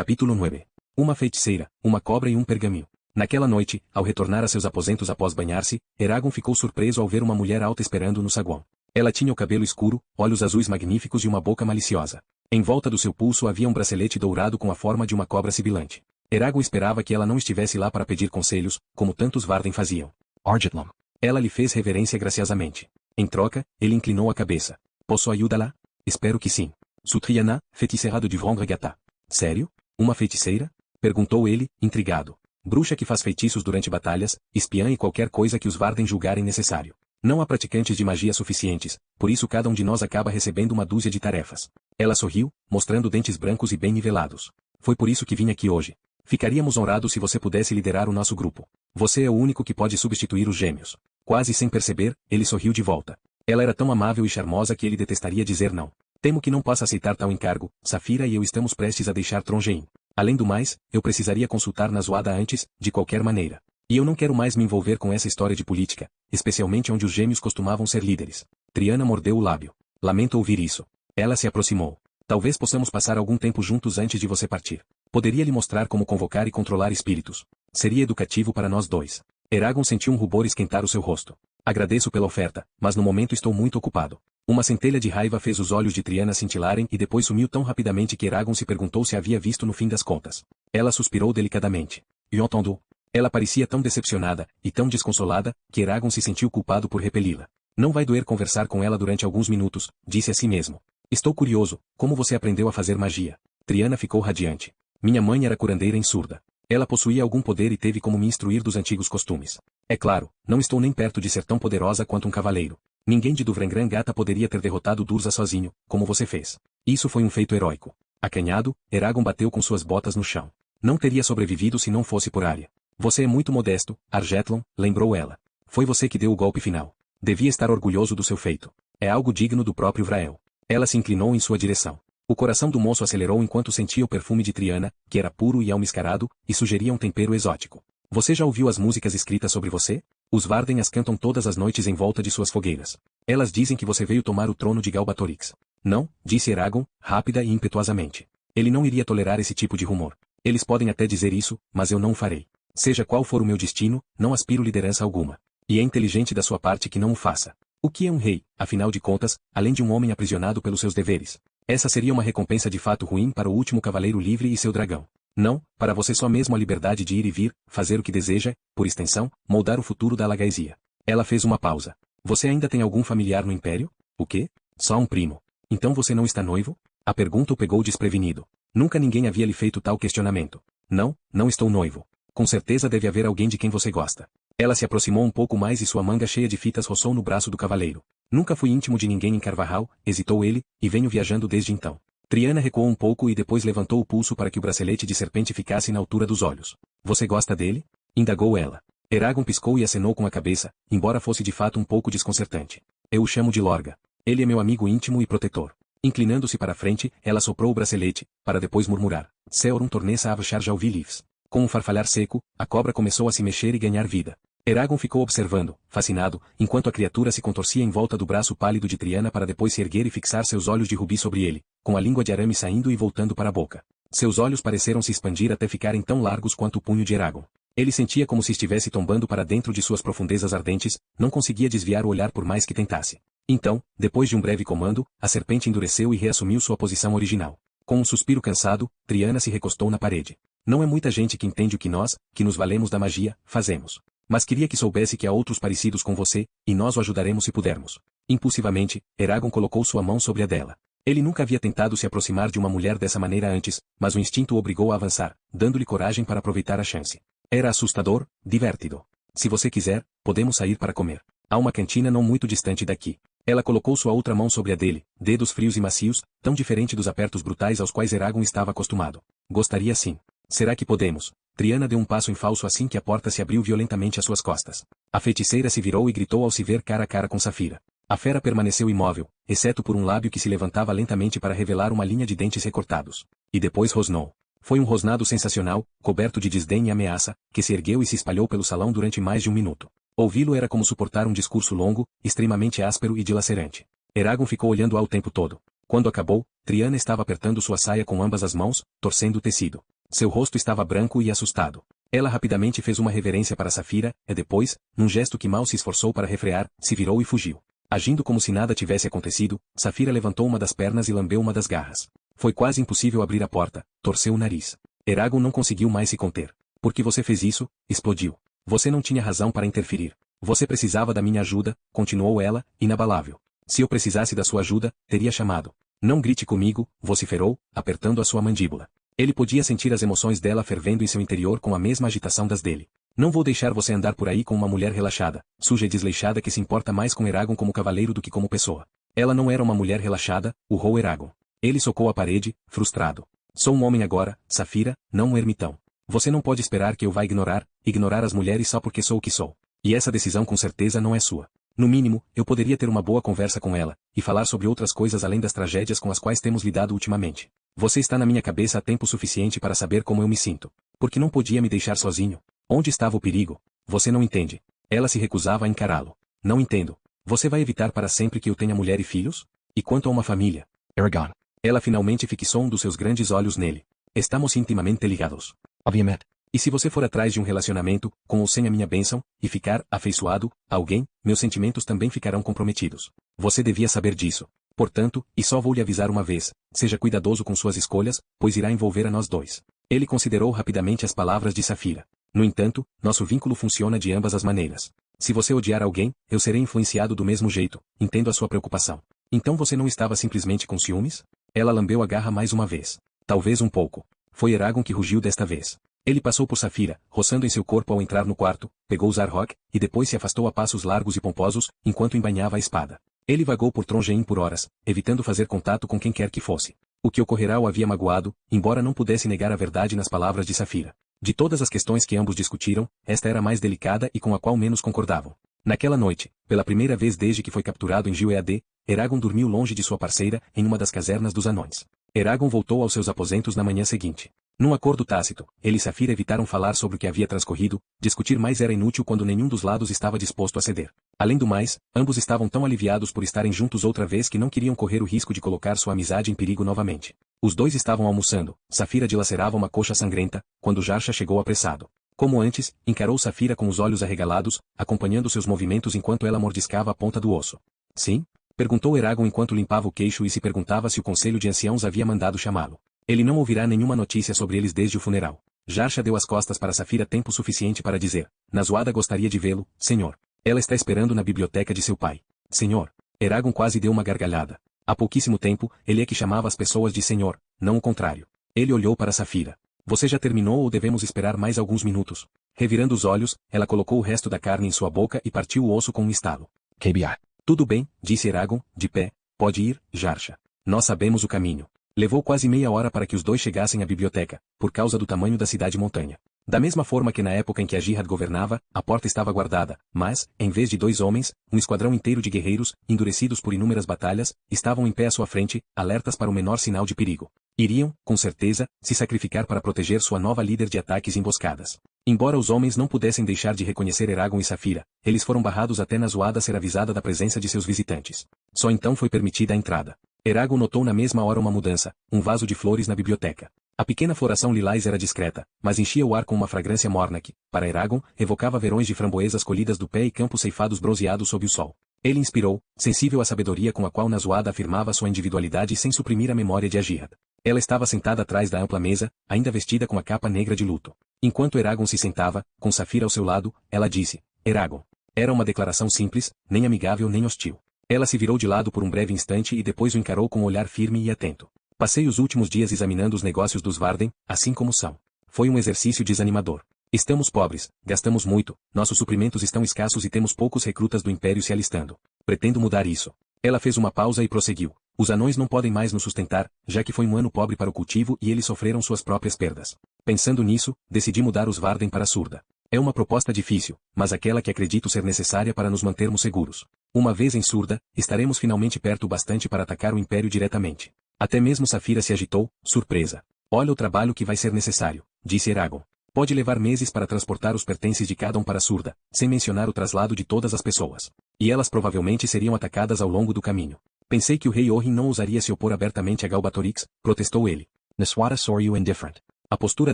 Capítulo 9. Uma feiticeira, uma cobra e um pergaminho. Naquela noite, ao retornar a seus aposentos após banhar-se, Eragon ficou surpreso ao ver uma mulher alta esperando no saguão. Ela tinha o cabelo escuro, olhos azuis magníficos e uma boca maliciosa. Em volta do seu pulso havia um bracelete dourado com a forma de uma cobra sibilante. Eragon esperava que ela não estivesse lá para pedir conselhos, como tantos Varden faziam. Argetlum. Ela lhe fez reverência graciosamente. Em troca, ele inclinou a cabeça. Posso ajudá-la? Espero que sim. Sutriana, feiticeira de Vrongregata. Sério? Uma feiticeira? Perguntou ele, intrigado. Bruxa que faz feitiços durante batalhas, espiã e qualquer coisa que os Varden julgarem necessário. Não há praticantes de magia suficientes, por isso cada um de nós acaba recebendo uma dúzia de tarefas. Ela sorriu, mostrando dentes brancos e bem nivelados. Foi por isso que vim aqui hoje. Ficaríamos honrados se você pudesse liderar o nosso grupo. Você é o único que pode substituir os gêmeos. Quase sem perceber, ele sorriu de volta. Ela era tão amável e charmosa que ele detestaria dizer não. Temo que não possa aceitar tal encargo, Saphira e eu estamos prestes a deixar Trongein. Além do mais, eu precisaria consultar Nazuada antes, de qualquer maneira. E eu não quero mais me envolver com essa história de política, especialmente onde os gêmeos costumavam ser líderes. Triana mordeu o lábio. Lamento ouvir isso. Ela se aproximou. Talvez possamos passar algum tempo juntos antes de você partir. Poderia lhe mostrar como convocar e controlar espíritos. Seria educativo para nós dois. Eragon sentiu um rubor esquentar o seu rosto. Agradeço pela oferta, mas no momento estou muito ocupado. Uma centelha de raiva fez os olhos de Triana cintilarem e depois sumiu tão rapidamente que Eragon se perguntou se havia visto no fim das contas. Ela suspirou delicadamente. Entendu. Ela parecia tão decepcionada, e tão desconsolada, que Eragon se sentiu culpado por repeli-la. Não vai doer conversar com ela durante alguns minutos, disse a si mesmo. Estou curioso, como você aprendeu a fazer magia? Triana ficou radiante. Minha mãe era curandeira em Surda. Ela possuía algum poder e teve como me instruir dos antigos costumes. É claro, não estou nem perto de ser tão poderosa quanto um cavaleiro. Ninguém de Duvrengrangata poderia ter derrotado Durza sozinho, como você fez. Isso foi um feito heróico. Acanhado, Eragon bateu com suas botas no chão. Não teria sobrevivido se não fosse por Arya. Você é muito modesto, Argetlon, lembrou ela. Foi você que deu o golpe final. Devia estar orgulhoso do seu feito. É algo digno do próprio Vrael. Ela se inclinou em sua direção. O coração do moço acelerou enquanto sentia o perfume de Triana, que era puro e almiscarado, e sugeria um tempero exótico. Você já ouviu as músicas escritas sobre você? Os Varden as cantam todas as noites em volta de suas fogueiras. Elas dizem que você veio tomar o trono de Galbatorix. Não, disse Eragon, rápida e impetuosamente. Ele não iria tolerar esse tipo de rumor. Eles podem até dizer isso, mas eu não o farei. Seja qual for o meu destino, não aspiro liderança alguma. E é inteligente da sua parte que não o faça. O que é um rei, afinal de contas, além de um homem aprisionado pelos seus deveres? Essa seria uma recompensa de fato ruim para o último cavaleiro livre e seu dragão. Não, para você só mesmo a liberdade de ir e vir, fazer o que deseja, por extensão, moldar o futuro da Lagaesia. Ela fez uma pausa. Você ainda tem algum familiar no Império? O quê? Só um primo. Então você não está noivo? A pergunta o pegou desprevenido. Nunca ninguém havia lhe feito tal questionamento. Não, não estou noivo. Com certeza deve haver alguém de quem você gosta. Ela se aproximou um pouco mais e sua manga cheia de fitas roçou no braço do cavaleiro. Nunca fui íntimo de ninguém em Carvajal, hesitou ele, e venho viajando desde então. Triana recuou um pouco e depois levantou o pulso para que o bracelete de serpente ficasse na altura dos olhos. Você gosta dele? Indagou ela. Eragon piscou e acenou com a cabeça, embora fosse de fato um pouco desconcertante. Eu o chamo de Lorga. Ele é meu amigo íntimo e protetor. Inclinando-se para a frente, ela soprou o bracelete, para depois murmurar. Seorum tornessa a avachar já ouvi livs. Com um farfalhar seco, a cobra começou a se mexer e ganhar vida. Eragon ficou observando, fascinado, enquanto a criatura se contorcia em volta do braço pálido de Triana para depois se erguer e fixar seus olhos de rubi sobre ele, com a língua de arame saindo e voltando para a boca. Seus olhos pareceram se expandir até ficarem tão largos quanto o punho de Eragon. Ele sentia como se estivesse tombando para dentro de suas profundezas ardentes, não conseguia desviar o olhar por mais que tentasse. Então, depois de um breve comando, a serpente endureceu e reassumiu sua posição original. Com um suspiro cansado, Triana se recostou na parede. Não é muita gente que entende o que nós, que nos valemos da magia, fazemos. Mas queria que soubesse que há outros parecidos com você, e nós o ajudaremos se pudermos. Impulsivamente, Eragon colocou sua mão sobre a dela. Ele nunca havia tentado se aproximar de uma mulher dessa maneira antes, mas o instinto o obrigou a avançar, dando-lhe coragem para aproveitar a chance. Era assustador, divertido. Se você quiser, podemos sair para comer. Há uma cantina não muito distante daqui. Ela colocou sua outra mão sobre a dele, dedos frios e macios, tão diferente dos apertos brutais aos quais Eragon estava acostumado. Gostaria sim. Será que podemos? Triana deu um passo em falso assim que a porta se abriu violentamente às suas costas. A feiticeira se virou e gritou ao se ver cara a cara com Safira. A fera permaneceu imóvel, exceto por um lábio que se levantava lentamente para revelar uma linha de dentes recortados. E depois rosnou. Foi um rosnado sensacional, coberto de desdém e ameaça, que se ergueu e se espalhou pelo salão durante mais de um minuto. Ouvi-lo era como suportar um discurso longo, extremamente áspero e dilacerante. Eragon ficou olhando-a o tempo todo. Quando acabou, Triana estava apertando sua saia com ambas as mãos, torcendo o tecido. Seu rosto estava branco e assustado. Ela rapidamente fez uma reverência para Safira, e depois, num gesto que mal se esforçou para refrear, se virou e fugiu. Agindo como se nada tivesse acontecido, Safira levantou uma das pernas e lambeu uma das garras. Foi quase impossível abrir a porta, torceu o nariz. Eragon não conseguiu mais se conter. Por que você fez isso? Explodiu. Você não tinha razão para interferir. Você precisava da minha ajuda, continuou ela, inabalável. Se eu precisasse da sua ajuda, teria chamado. Não grite comigo, vociferou, apertando a sua mandíbula. Ele podia sentir as emoções dela fervendo em seu interior com a mesma agitação das dele. Não vou deixar você andar por aí com uma mulher relaxada, suja e desleixada que se importa mais com Eragon como cavaleiro do que como pessoa. Ela não era uma mulher relaxada, urrou Eragon. Ele socou a parede, frustrado. Sou um homem agora, Safira, não um ermitão. Você não pode esperar que eu vá ignorar as mulheres só porque sou o que sou. E essa decisão com certeza não é sua. No mínimo, eu poderia ter uma boa conversa com ela, e falar sobre outras coisas além das tragédias com as quais temos lidado ultimamente. Você está na minha cabeça há tempo suficiente para saber como eu me sinto. Porque não podia me deixar sozinho. Onde estava o perigo? Você não entende. Ela se recusava a encará-lo. Não entendo. Você vai evitar para sempre que eu tenha mulher e filhos? E quanto a uma família? Eragon. Ela finalmente fixou um dos seus grandes olhos nele. Estamos intimamente ligados. Obviamente. E se você for atrás de um relacionamento, com ou sem a minha bênção, e ficar afeiçoado a alguém, meus sentimentos também ficarão comprometidos. Você devia saber disso. Portanto, e só vou lhe avisar uma vez, seja cuidadoso com suas escolhas, pois irá envolver a nós dois. Ele considerou rapidamente as palavras de Safira. No entanto, nosso vínculo funciona de ambas as maneiras. Se você odiar alguém, eu serei influenciado do mesmo jeito, entendo a sua preocupação. Então você não estava simplesmente com ciúmes? Ela lambeu a garra mais uma vez. Talvez um pouco. Foi Eragon que rugiu desta vez. Ele passou por Safira, roçando em seu corpo ao entrar no quarto, pegou Zarhok, e depois se afastou a passos largos e pomposos, enquanto embainhava a espada. Ele vagou por Trongein por horas, evitando fazer contato com quem quer que fosse. O que ocorrerá o havia magoado, embora não pudesse negar a verdade nas palavras de Safira. De todas as questões que ambos discutiram, esta era a mais delicada e com a qual menos concordavam. Naquela noite, pela primeira vez desde que foi capturado em Gil-ead, Eragon dormiu longe de sua parceira, em uma das casernas dos anões. Eragon voltou aos seus aposentos na manhã seguinte. Num acordo tácito, ele e Safira evitaram falar sobre o que havia transcorrido, discutir mais era inútil quando nenhum dos lados estava disposto a ceder. Além do mais, ambos estavam tão aliviados por estarem juntos outra vez que não queriam correr o risco de colocar sua amizade em perigo novamente. Os dois estavam almoçando, Safira dilacerava uma coxa sangrenta, quando Jarsha chegou apressado. Como antes, encarou Safira com os olhos arregalados, acompanhando seus movimentos enquanto ela mordiscava a ponta do osso. Sim? Perguntou Eragon enquanto limpava o queixo e se perguntava se o conselho de anciãos havia mandado chamá-lo. Ele não ouvirá nenhuma notícia sobre eles desde o funeral. Jarsha deu as costas para Safira tempo suficiente para dizer, Nazuada gostaria de vê-lo, senhor. Ela está esperando na biblioteca de seu pai. Senhor. Eragon quase deu uma gargalhada. Há pouquíssimo tempo, ele é que chamava as pessoas de senhor, não o contrário. Ele olhou para Safira. Você já terminou ou devemos esperar mais alguns minutos? Revirando os olhos, ela colocou o resto da carne em sua boca e partiu o osso com um estalo. KBI. Tudo bem, disse Eragon, de pé. Pode ir, Jarsha. Nós sabemos o caminho. Levou quase meia hora para que os dois chegassem à biblioteca, por causa do tamanho da cidade-montanha. Da mesma forma que na época em que a Jihad governava, a porta estava guardada, mas, em vez de 2 homens, um esquadrão inteiro de guerreiros, endurecidos por inúmeras batalhas, estavam em pé à sua frente, alertas para o menor sinal de perigo. Iriam, com certeza, se sacrificar para proteger sua nova líder de ataques e emboscadas. Embora os homens não pudessem deixar de reconhecer Eragon e Saphira, eles foram barrados até Nazuada ser avisada da presença de seus visitantes. Só então foi permitida a entrada. Eragon notou na mesma hora uma mudança, um vaso de flores na biblioteca. A pequena floração lilás era discreta, mas enchia o ar com uma fragrância morna que, para Eragon, evocava verões de framboesas colhidas do pé e campos ceifados bronzeados sob o sol. Ele inspirou, sensível à sabedoria com a qual Nazuada afirmava sua individualidade sem suprimir a memória de Jihad. Ela estava sentada atrás da ampla mesa, ainda vestida com a capa negra de luto. Enquanto Eragon se sentava, com Saphira ao seu lado, ela disse, Eragon. Era uma declaração simples, nem amigável nem hostil. Ela se virou de lado por um breve instante e depois o encarou com um olhar firme e atento. Passei os últimos dias examinando os negócios dos Varden, assim como são. Foi um exercício desanimador. Estamos pobres, gastamos muito, nossos suprimentos estão escassos e temos poucos recrutas do Império se alistando. Pretendo mudar isso. Ela fez uma pausa e prosseguiu. Os anões não podem mais nos sustentar, já que foi um ano pobre para o cultivo e eles sofreram suas próprias perdas. Pensando nisso, decidi mudar os Varden para Surda. É uma proposta difícil, mas aquela que acredito ser necessária para nos mantermos seguros. Uma vez em Surda, estaremos finalmente perto o bastante para atacar o Império diretamente. Até mesmo Saphira se agitou, surpresa. Olha o trabalho que vai ser necessário, disse Eragon. Pode levar meses para transportar os pertences de cada um para Surda, sem mencionar o traslado de todas as pessoas. E elas provavelmente seriam atacadas ao longo do caminho. Pensei que o rei Orhin não ousaria se opor abertamente a Galbatorix, protestou ele. Naswada saw you indifferent. A postura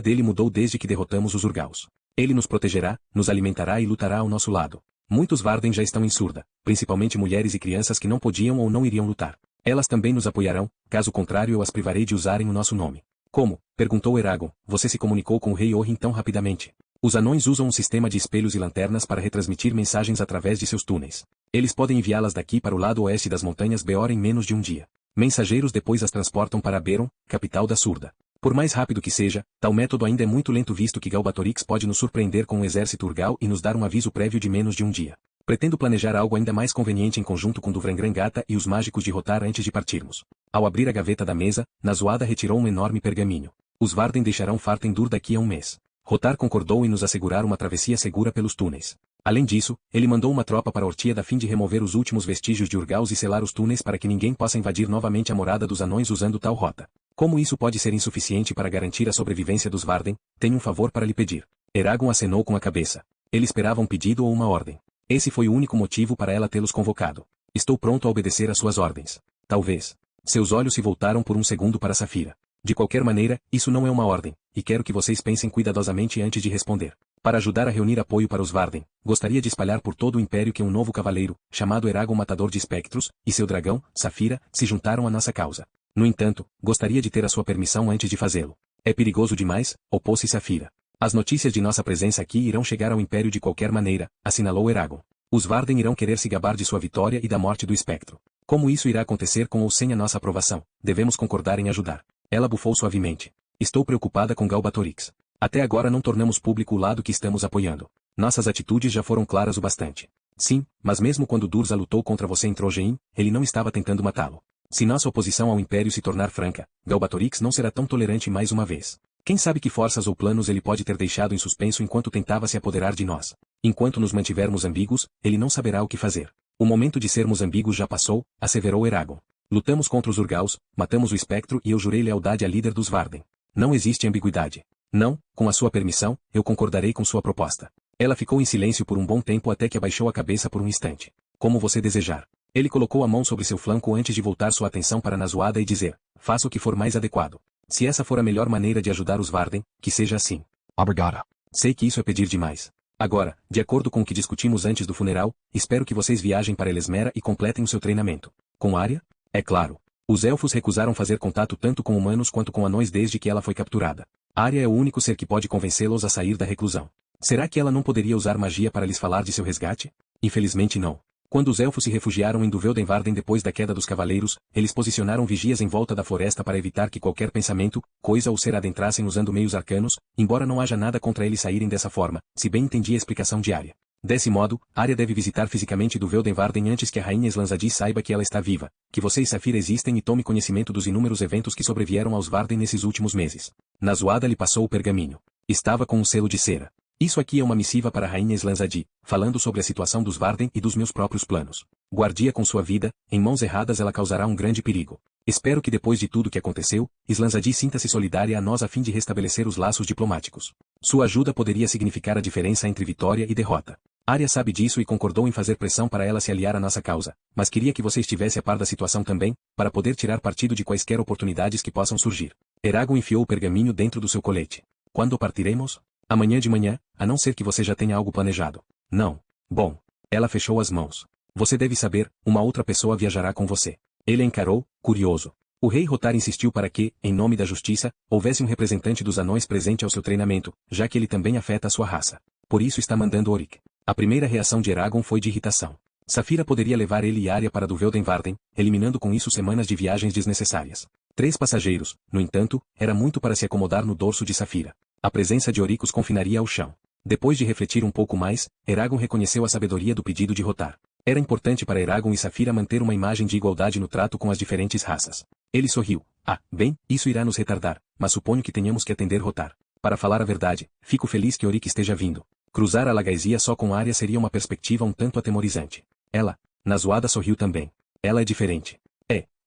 dele mudou desde que derrotamos os Urgaus. Ele nos protegerá, nos alimentará e lutará ao nosso lado. Muitos Varden já estão em Surda, principalmente mulheres e crianças que não podiam ou não iriam lutar. Elas também nos apoiarão, caso contrário eu as privarei de usarem o nosso nome. Como? Perguntou Eragon. Você se comunicou com o rei Orhin tão rapidamente. Os anões usam um sistema de espelhos e lanternas para retransmitir mensagens através de seus túneis. Eles podem enviá-las daqui para o lado oeste das montanhas Beor em menos de um dia. Mensageiros depois as transportam para Beron, capital da Surda. Por mais rápido que seja, tal método ainda é muito lento visto que Galbatorix pode nos surpreender com um exército Urgal e nos dar um aviso prévio de menos de um dia. Pretendo planejar algo ainda mais conveniente em conjunto com Duvrangrangata e os mágicos de Rotar antes de partirmos. Ao abrir a gaveta da mesa, Nazuada retirou um enorme pergaminho. Os Varden deixarão Fartendur daqui a um mês. Rotar concordou em nos assegurar uma travessia segura pelos túneis. Além disso, ele mandou uma tropa para Ortieda a fim de remover os últimos vestígios de Urgaus e selar os túneis para que ninguém possa invadir novamente a morada dos anões usando tal rota. Como isso pode ser insuficiente para garantir a sobrevivência dos Varden, tenho um favor para lhe pedir. Eragon acenou com a cabeça. Ele esperava um pedido ou uma ordem. Esse foi o único motivo para ela tê-los convocado. Estou pronto a obedecer às suas ordens. Talvez. Seus olhos se voltaram por um segundo para Saphira. De qualquer maneira, isso não é uma ordem, e quero que vocês pensem cuidadosamente antes de responder. Para ajudar a reunir apoio para os Varden, gostaria de espalhar por todo o Império que um novo cavaleiro, chamado Eragon Matador de Espectros, e seu dragão, Saphira, se juntaram à nossa causa. No entanto, gostaria de ter a sua permissão antes de fazê-lo. É perigoso demais, opôs-se Saphira. As notícias de nossa presença aqui irão chegar ao Império de qualquer maneira, assinalou Eragon. Os Varden irão querer se gabar de sua vitória e da morte do espectro. Como isso irá acontecer com ou sem a nossa aprovação? Devemos concordar em ajudar. Ela bufou suavemente. Estou preocupada com Galbatorix. Até agora não tornamos público o lado que estamos apoiando. Nossas atitudes já foram claras o bastante. Sim, mas mesmo quando Durza lutou contra você em Trojeim, ele não estava tentando matá-lo. Se nossa oposição ao Império se tornar franca, Galbatorix não será tão tolerante mais uma vez. Quem sabe que forças ou planos ele pode ter deixado em suspenso enquanto tentava se apoderar de nós. Enquanto nos mantivermos ambíguos, ele não saberá o que fazer. O momento de sermos ambíguos já passou, asseverou Eragon. Lutamos contra os Urgaus, matamos o espectro e eu jurei lealdade à líder dos Varden. Não existe ambiguidade. Não, com a sua permissão, eu concordarei com sua proposta. Ela ficou em silêncio por um bom tempo até que abaixou a cabeça por um instante. Como você desejar. Ele colocou a mão sobre seu flanco antes de voltar sua atenção para Nazuada e dizer, faça o que for mais adequado. Se essa for a melhor maneira de ajudar os Varden, que seja assim. Obrigada. Sei que isso é pedir demais. Agora, de acordo com o que discutimos antes do funeral, espero que vocês viajem para Elesmera e completem o seu treinamento. Com Arya? É claro. Os elfos recusaram fazer contato tanto com humanos quanto com anões desde que ela foi capturada. Arya é o único ser que pode convencê-los a sair da reclusão. Será que ela não poderia usar magia para lhes falar de seu resgate? Infelizmente não. Quando os elfos se refugiaram em Duveldenvarden depois da queda dos cavaleiros, eles posicionaram vigias em volta da floresta para evitar que qualquer pensamento, coisa ou ser adentrassem usando meios arcanos, embora não haja nada contra eles saírem dessa forma, se bem entendi a explicação de Arya. Desse modo, Arya deve visitar fisicamente Duveldenvarden antes que a rainha Slanzadi saiba que ela está viva, que você e Saphira existem e tome conhecimento dos inúmeros eventos que sobrevieram aos Varden nesses últimos meses. Nazuada lhe passou o pergaminho. Estava com um selo de cera. Isso aqui é uma missiva para a rainha Slanzadi, falando sobre a situação dos Varden e dos meus próprios planos. Guarde-a com sua vida, em mãos erradas ela causará um grande perigo. Espero que depois de tudo que aconteceu, Slanzadi sinta-se solidária a nós a fim de restabelecer os laços diplomáticos. Sua ajuda poderia significar a diferença entre vitória e derrota. Arya sabe disso e concordou em fazer pressão para ela se aliar à nossa causa, mas queria que você estivesse a par da situação também, para poder tirar partido de quaisquer oportunidades que possam surgir. Eragon enfiou o pergaminho dentro do seu colete. Quando partiremos? Amanhã de manhã, a não ser que você já tenha algo planejado. Não. Bom. Ela fechou as mãos. Você deve saber, uma outra pessoa viajará com você. Ele a encarou, curioso. O rei Rotar insistiu para que, em nome da justiça, houvesse um representante dos anões presente ao seu treinamento, já que ele também afeta a sua raça. Por isso está mandando Orik. A primeira reação de Eragon foi de irritação. Saphira poderia levar ele e Arya para Duvelden-Varden, eliminando com isso semanas de viagens desnecessárias. 3 passageiros, no entanto, era muito para se acomodar no dorso de Saphira. A presença de Orik os confinaria ao chão. Depois de refletir um pouco mais, Eragon reconheceu a sabedoria do pedido de Rotar. Era importante para Eragon e Saphira manter uma imagem de igualdade no trato com as diferentes raças. Ele sorriu. Bem, isso irá nos retardar, mas suponho que tenhamos que atender Rotar. Para falar a verdade, fico feliz que Orik esteja vindo. Cruzar a Lagaesia só com Arya seria uma perspectiva um tanto atemorizante. Ela, na zoada, sorriu também. Ela é diferente.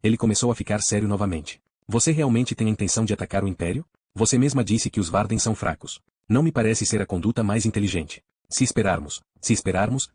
Ele começou a ficar sério novamente. Você realmente tem a intenção de atacar o Império? Você mesma disse que os Varden são fracos. Não me parece ser a conduta mais inteligente. Se esperarmos,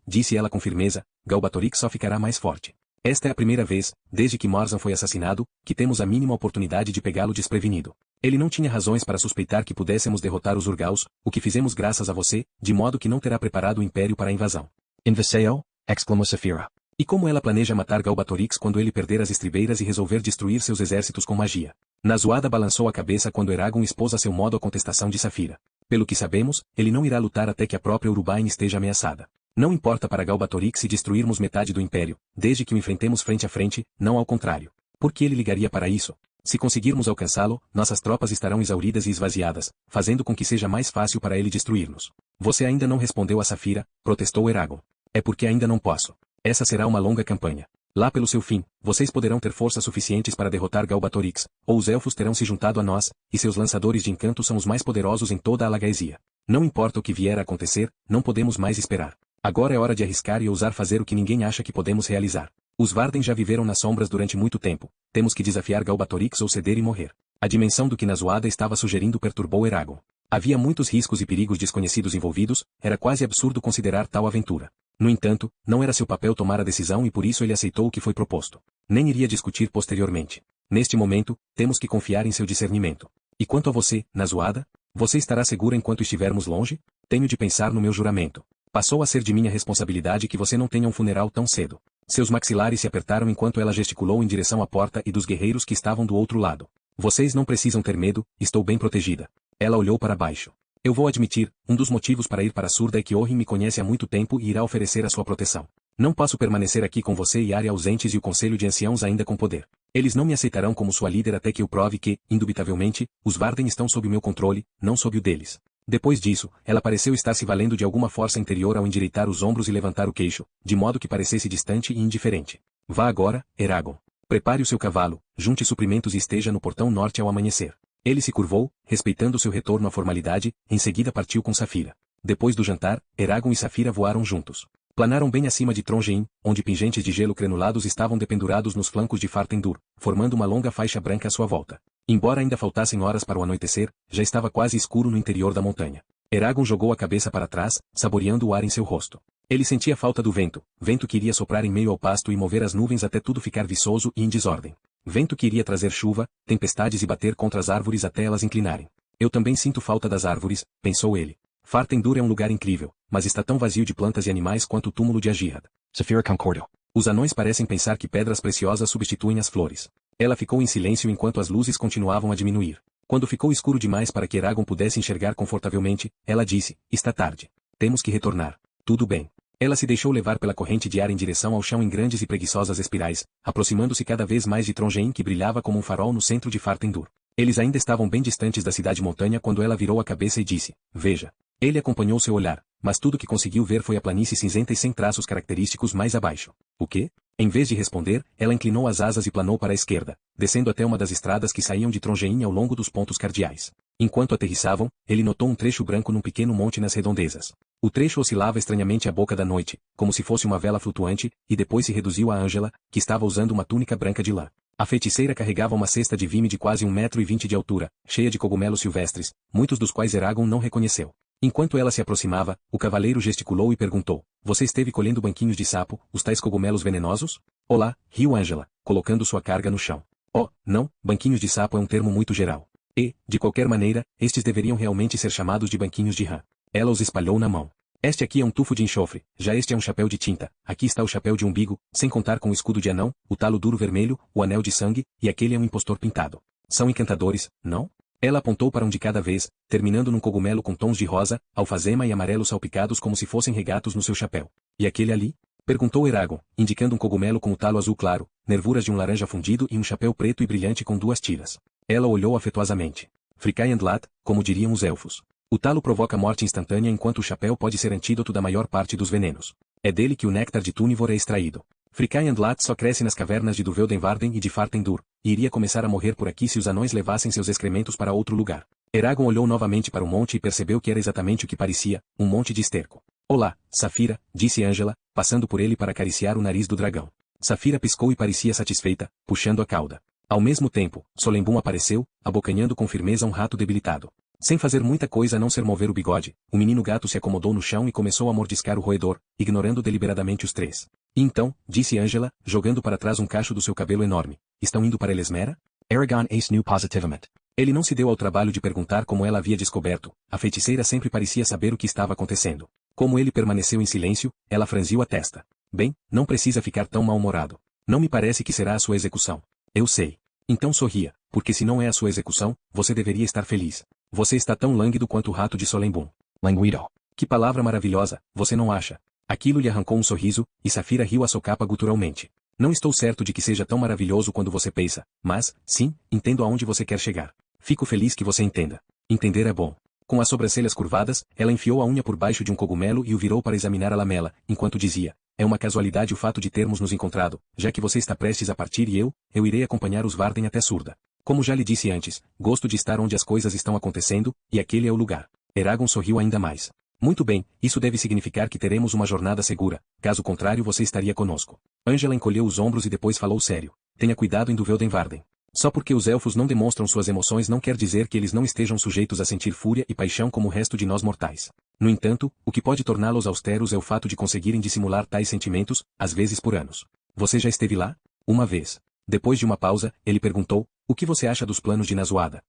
disse ela com firmeza, Galbatorix só ficará mais forte. Esta é a primeira vez, desde que Morzan foi assassinado, que temos a mínima oportunidade de pegá-lo desprevenido. Ele não tinha razões para suspeitar que pudéssemos derrotar os Urgaus, o que fizemos graças a você, de modo que não terá preparado o Império para a invasão. Invaseo? Exclamou Saphira. E como ela planeja matar Galbatorix quando ele perder as estribeiras e resolver destruir seus exércitos com magia? Nazuada balançou a cabeça quando Eragon expôs a seu modo a contestação de Saphira. Pelo que sabemos, ele não irá lutar até que a própria Urubain esteja ameaçada. Não importa para Galbatorix se destruirmos metade do Império, desde que o enfrentemos frente a frente, não ao contrário. Por que ele ligaria para isso? Se conseguirmos alcançá-lo, nossas tropas estarão exauridas e esvaziadas, fazendo com que seja mais fácil para ele destruir-nos. Você ainda não respondeu a Saphira, protestou Eragon. É porque ainda não posso. Essa será uma longa campanha. Lá pelo seu fim, vocês poderão ter forças suficientes para derrotar Galbatorix, ou os elfos terão se juntado a nós, e seus lançadores de encanto são os mais poderosos em toda a Lagaesia. Não importa o que vier a acontecer, não podemos mais esperar. Agora é hora de arriscar e ousar fazer o que ninguém acha que podemos realizar. Os Varden já viveram nas sombras durante muito tempo. Temos que desafiar Galbatorix ou ceder e morrer. A dimensão do que Nazuada estava sugerindo perturbou Eragon. Havia muitos riscos e perigos desconhecidos envolvidos, era quase absurdo considerar tal aventura. No entanto, não era seu papel tomar a decisão e por isso ele aceitou o que foi proposto. Nem iria discutir posteriormente. Neste momento, temos que confiar em seu discernimento. E quanto a você, Nazuada? Você estará segura enquanto estivermos longe? Tenho de pensar no meu juramento. Passou a ser de minha responsabilidade que você não tenha um funeral tão cedo. Seus maxilares se apertaram enquanto ela gesticulou em direção à porta e dos guerreiros que estavam do outro lado. Vocês não precisam ter medo, estou bem protegida. Ela olhou para baixo. Eu vou admitir, um dos motivos para ir para Surda é que Orhin me conhece há muito tempo e irá oferecer a sua proteção. Não posso permanecer aqui com você e Arya ausentes e o Conselho de Anciãos ainda com poder. Eles não me aceitarão como sua líder até que eu prove que, indubitavelmente, os Varden estão sob meu controle, não sob o deles. Depois disso, ela pareceu estar se valendo de alguma força interior ao endireitar os ombros e levantar o queixo, de modo que parecesse distante e indiferente. Vá agora, Eragon. Prepare o seu cavalo, junte suprimentos e esteja no portão norte ao amanhecer. Ele se curvou, respeitando seu retorno à formalidade, em seguida partiu com Saphira. Depois do jantar, Eragon e Saphira voaram juntos. Planaram bem acima de Trongein, onde pingentes de gelo granulados estavam dependurados nos flancos de Fartendur, formando uma longa faixa branca à sua volta. Embora ainda faltassem horas para o anoitecer, já estava quase escuro no interior da montanha. Eragon jogou a cabeça para trás, saboreando o ar em seu rosto. Ele sentia falta do vento que iria soprar em meio ao pasto e mover as nuvens até tudo ficar viçoso e em desordem. Vento que iria trazer chuva, tempestades e bater contra as árvores até elas inclinarem. Eu também sinto falta das árvores, pensou ele. Fartendur é um lugar incrível, mas está tão vazio de plantas e animais quanto o túmulo de Ajihad. Saphira concordou. Os anões parecem pensar que pedras preciosas substituem as flores. Ela ficou em silêncio enquanto as luzes continuavam a diminuir. Quando ficou escuro demais para que Eragon pudesse enxergar confortavelmente, ela disse, está tarde. Temos que retornar. Tudo bem. Ela se deixou levar pela corrente de ar em direção ao chão em grandes e preguiçosas espirais, aproximando-se cada vez mais de Trongein que brilhava como um farol no centro de Fartendur. Eles ainda estavam bem distantes da cidade-montanha quando ela virou a cabeça e disse, veja. Ele acompanhou seu olhar, mas tudo que conseguiu ver foi a planície cinzenta e sem traços característicos mais abaixo. O quê? Em vez de responder, ela inclinou as asas e planou para a esquerda, descendo até uma das estradas que saíam de Trongein ao longo dos pontos cardeais. Enquanto aterrissavam, ele notou um trecho branco num pequeno monte nas redondezas. O trecho oscilava estranhamente à boca da noite, como se fosse uma vela flutuante, e depois se reduziu a Angela, que estava usando uma túnica branca de lã. A feiticeira carregava uma cesta de vime de quase 1,20 m de altura, cheia de cogumelos silvestres, muitos dos quais Eragon não reconheceu. Enquanto ela se aproximava, o cavaleiro gesticulou e perguntou: "Você esteve colhendo banquinhos de sapo, os tais cogumelos venenosos?" "Olá", riu Angela, colocando sua carga no chão. "Oh, não, banquinhos de sapo é um termo muito geral. E, de qualquer maneira, estes deveriam realmente ser chamados de banquinhos de rã." Ela os espalhou na mão. "Este aqui é um tufo de enxofre, já este é um chapéu de tinta, aqui está o chapéu de umbigo, sem contar com o escudo de anão, o talo duro vermelho, o anel de sangue, e aquele é um impostor pintado. São encantadores, não?" Ela apontou para um de cada vez, terminando num cogumelo com tons de rosa, alfazema e amarelo salpicados como se fossem regatos no seu chapéu. "E aquele ali?" perguntou Eragon, indicando um cogumelo com o talo azul claro, nervuras de um laranja fundido e um chapéu preto e brilhante com 2 tiras. Ela olhou afetuosamente. "Fricayandlat, como diriam os elfos. O talo provoca morte instantânea enquanto o chapéu pode ser antídoto da maior parte dos venenos. É dele que o néctar de Túnivor é extraído. Fricayandlat só cresce nas cavernas de Duveldenvarden e de Fartendur, e iria começar a morrer por aqui se os anões levassem seus excrementos para outro lugar." Eragon olhou novamente para o monte e percebeu que era exatamente o que parecia, um monte de esterco. "Olá, Safira", disse Angela, passando por ele para acariciar o nariz do dragão. Safira piscou e parecia satisfeita, puxando a cauda. Ao mesmo tempo, Solembum apareceu, abocanhando com firmeza um rato debilitado. Sem fazer muita coisa a não ser mover o bigode, o menino gato se acomodou no chão e começou a mordiscar o roedor, ignorando deliberadamente os 3. "E então", disse Angela, jogando para trás um cacho do seu cabelo enorme, "estão indo para Elesmera?" Eragon Ace knew positivamente. Ele não se deu ao trabalho de perguntar como ela havia descoberto, a feiticeira sempre parecia saber o que estava acontecendo. Como ele permaneceu em silêncio, ela franziu a testa. "Bem, não precisa ficar tão mal-humorado. Não me parece que será a sua execução." "Eu sei." "Então sorria, porque se não é a sua execução, você deveria estar feliz. Você está tão lânguido quanto o rato de Solembum." "Languido. Que palavra maravilhosa, você não acha?" Aquilo lhe arrancou um sorriso, e Safira riu a socapa guturalmente. "Não estou certo de que seja tão maravilhoso quando você pensa, mas, sim, entendo aonde você quer chegar. Fico feliz que você entenda. Entender é bom." Com as sobrancelhas curvadas, ela enfiou a unha por baixo de um cogumelo e o virou para examinar a lamela, enquanto dizia: "É uma casualidade o fato de termos nos encontrado, já que você está prestes a partir e eu irei acompanhar os Varden até Surda. Como já lhe disse antes, gosto de estar onde as coisas estão acontecendo, e aquele é o lugar." Eragon sorriu ainda mais. "Muito bem, isso deve significar que teremos uma jornada segura, caso contrário você estaria conosco." Angela encolheu os ombros e depois falou sério: "Tenha cuidado em Duveldenvarden. Só porque os elfos não demonstram suas emoções não quer dizer que eles não estejam sujeitos a sentir fúria e paixão como o resto de nós mortais. No entanto, o que pode torná-los austeros é o fato de conseguirem dissimular tais sentimentos, às vezes por anos." "Você já esteve lá?" "Uma vez." Depois de uma pausa, ele perguntou: "O que você acha dos planos de Nazoada?"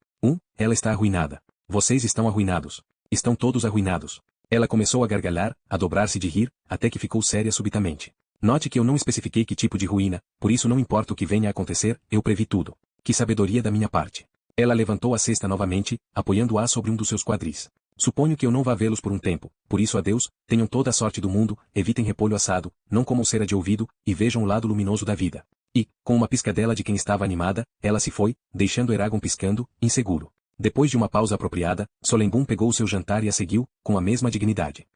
Ela está arruinada. Vocês estão arruinados. Estão todos arruinados." Ela começou a gargalhar, a dobrar-se de rir, até que ficou séria subitamente. "Note que eu não especifiquei que tipo de ruína, por isso não importa o que venha a acontecer, eu previ tudo. Que sabedoria da minha parte." Ela levantou a cesta novamente, apoiando-a sobre um dos seus quadris. "Suponho que eu não vá vê-los por um tempo, por isso adeus, tenham toda a sorte do mundo, evitem repolho assado, não comam cera de ouvido, e vejam o lado luminoso da vida." E, com uma piscadela de quem estava animada, ela se foi, deixando Eragon piscando, inseguro. Depois de uma pausa apropriada, Solembum pegou o seu jantar e a seguiu, com a mesma dignidade.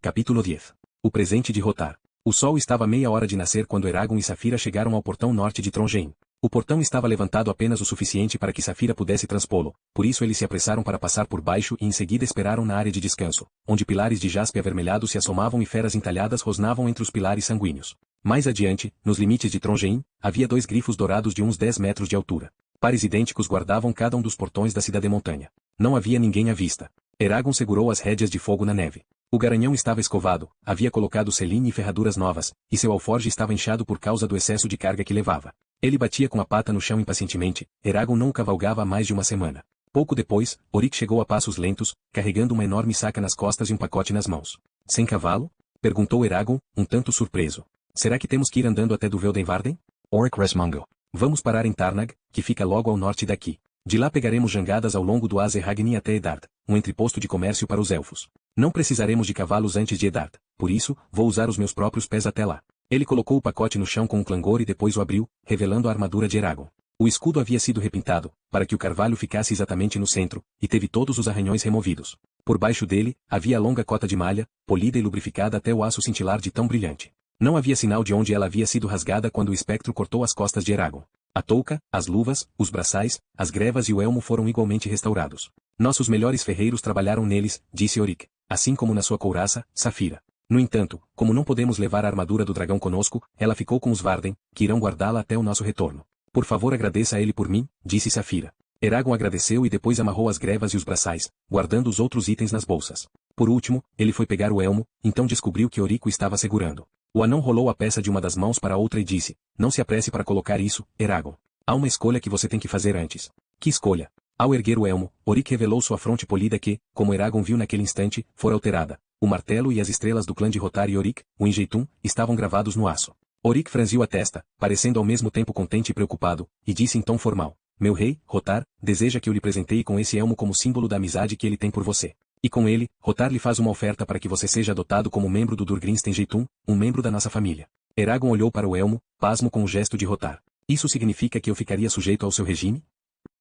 Capítulo 10. O presente de Rotar. O sol estava meia hora de nascer quando Eragon e Safira chegaram ao portão norte de Trondheim. O portão estava levantado apenas o suficiente para que Safira pudesse transpô-lo, por isso eles se apressaram para passar por baixo e em seguida esperaram na área de descanso, onde pilares de jaspe avermelhado se assomavam e feras entalhadas rosnavam entre os pilares sanguíneos. Mais adiante, nos limites de Trondheim, havia 2 grifos dourados de uns 10 metros de altura. Pares idênticos guardavam cada um dos portões da cidade-montanha. Não havia ninguém à vista. Eragon segurou as rédeas de fogo na neve. O garanhão estava escovado, havia colocado selim e ferraduras novas, e seu alforje estava inchado por causa do excesso de carga que levava. Ele batia com a pata no chão impacientemente. Eragon não o cavalgava há mais de uma semana. Pouco depois, Orik chegou a passos lentos, carregando uma enorme saca nas costas e um pacote nas mãos. "Sem cavalo?" perguntou Eragon, um tanto surpreso. "Será que temos que ir andando até Duveldenvarden?" Orik resmungou. "Vamos parar em Tarnag, que fica logo ao norte daqui. De lá pegaremos jangadas ao longo do Azerragni até Eddard, um entreposto de comércio para os elfos. Não precisaremos de cavalos antes de Eddard, por isso, vou usar os meus próprios pés até lá." Ele colocou o pacote no chão com um clangor e depois o abriu, revelando a armadura de Eragon. O escudo havia sido repintado, para que o carvalho ficasse exatamente no centro, e teve todos os arranhões removidos. Por baixo dele, havia a longa cota de malha, polida e lubrificada até o aço cintilar de tão brilhante. Não havia sinal de onde ela havia sido rasgada quando o espectro cortou as costas de Eragon. A touca, as luvas, os braçais, as grevas e o elmo foram igualmente restaurados. Nossos melhores ferreiros trabalharam neles, disse Orik, assim como na sua couraça, Safira. No entanto, como não podemos levar a armadura do dragão conosco, ela ficou com os Varden, que irão guardá-la até o nosso retorno. Por favor, agradeça a ele por mim, disse Safira. Eragon agradeceu e depois amarrou as grevas e os braçais, guardando os outros itens nas bolsas. Por último, ele foi pegar o elmo, então descobriu que Orik o estava segurando. O anão rolou a peça de uma das mãos para a outra e disse, não se apresse para colocar isso, Eragon. Há uma escolha que você tem que fazer antes. Que escolha? Ao erguer o elmo, Orik revelou sua fronte polida que, como Eragon viu naquele instante, fora alterada. O martelo e as estrelas do clã de Rotar e Orik, o Enjeitum, estavam gravados no aço. Orik franziu a testa, parecendo ao mesmo tempo contente e preocupado, e disse em tom formal, meu rei, Rotar, deseja que eu lhe presenteie com esse elmo como símbolo da amizade que ele tem por você. E com ele, Rotar lhe faz uma oferta para que você seja adotado como membro do Durgrinsten Jeitum, um membro da nossa família. Eragon olhou para o elmo, pasmo com o gesto de Rotar. Isso significa que eu ficaria sujeito ao seu regime?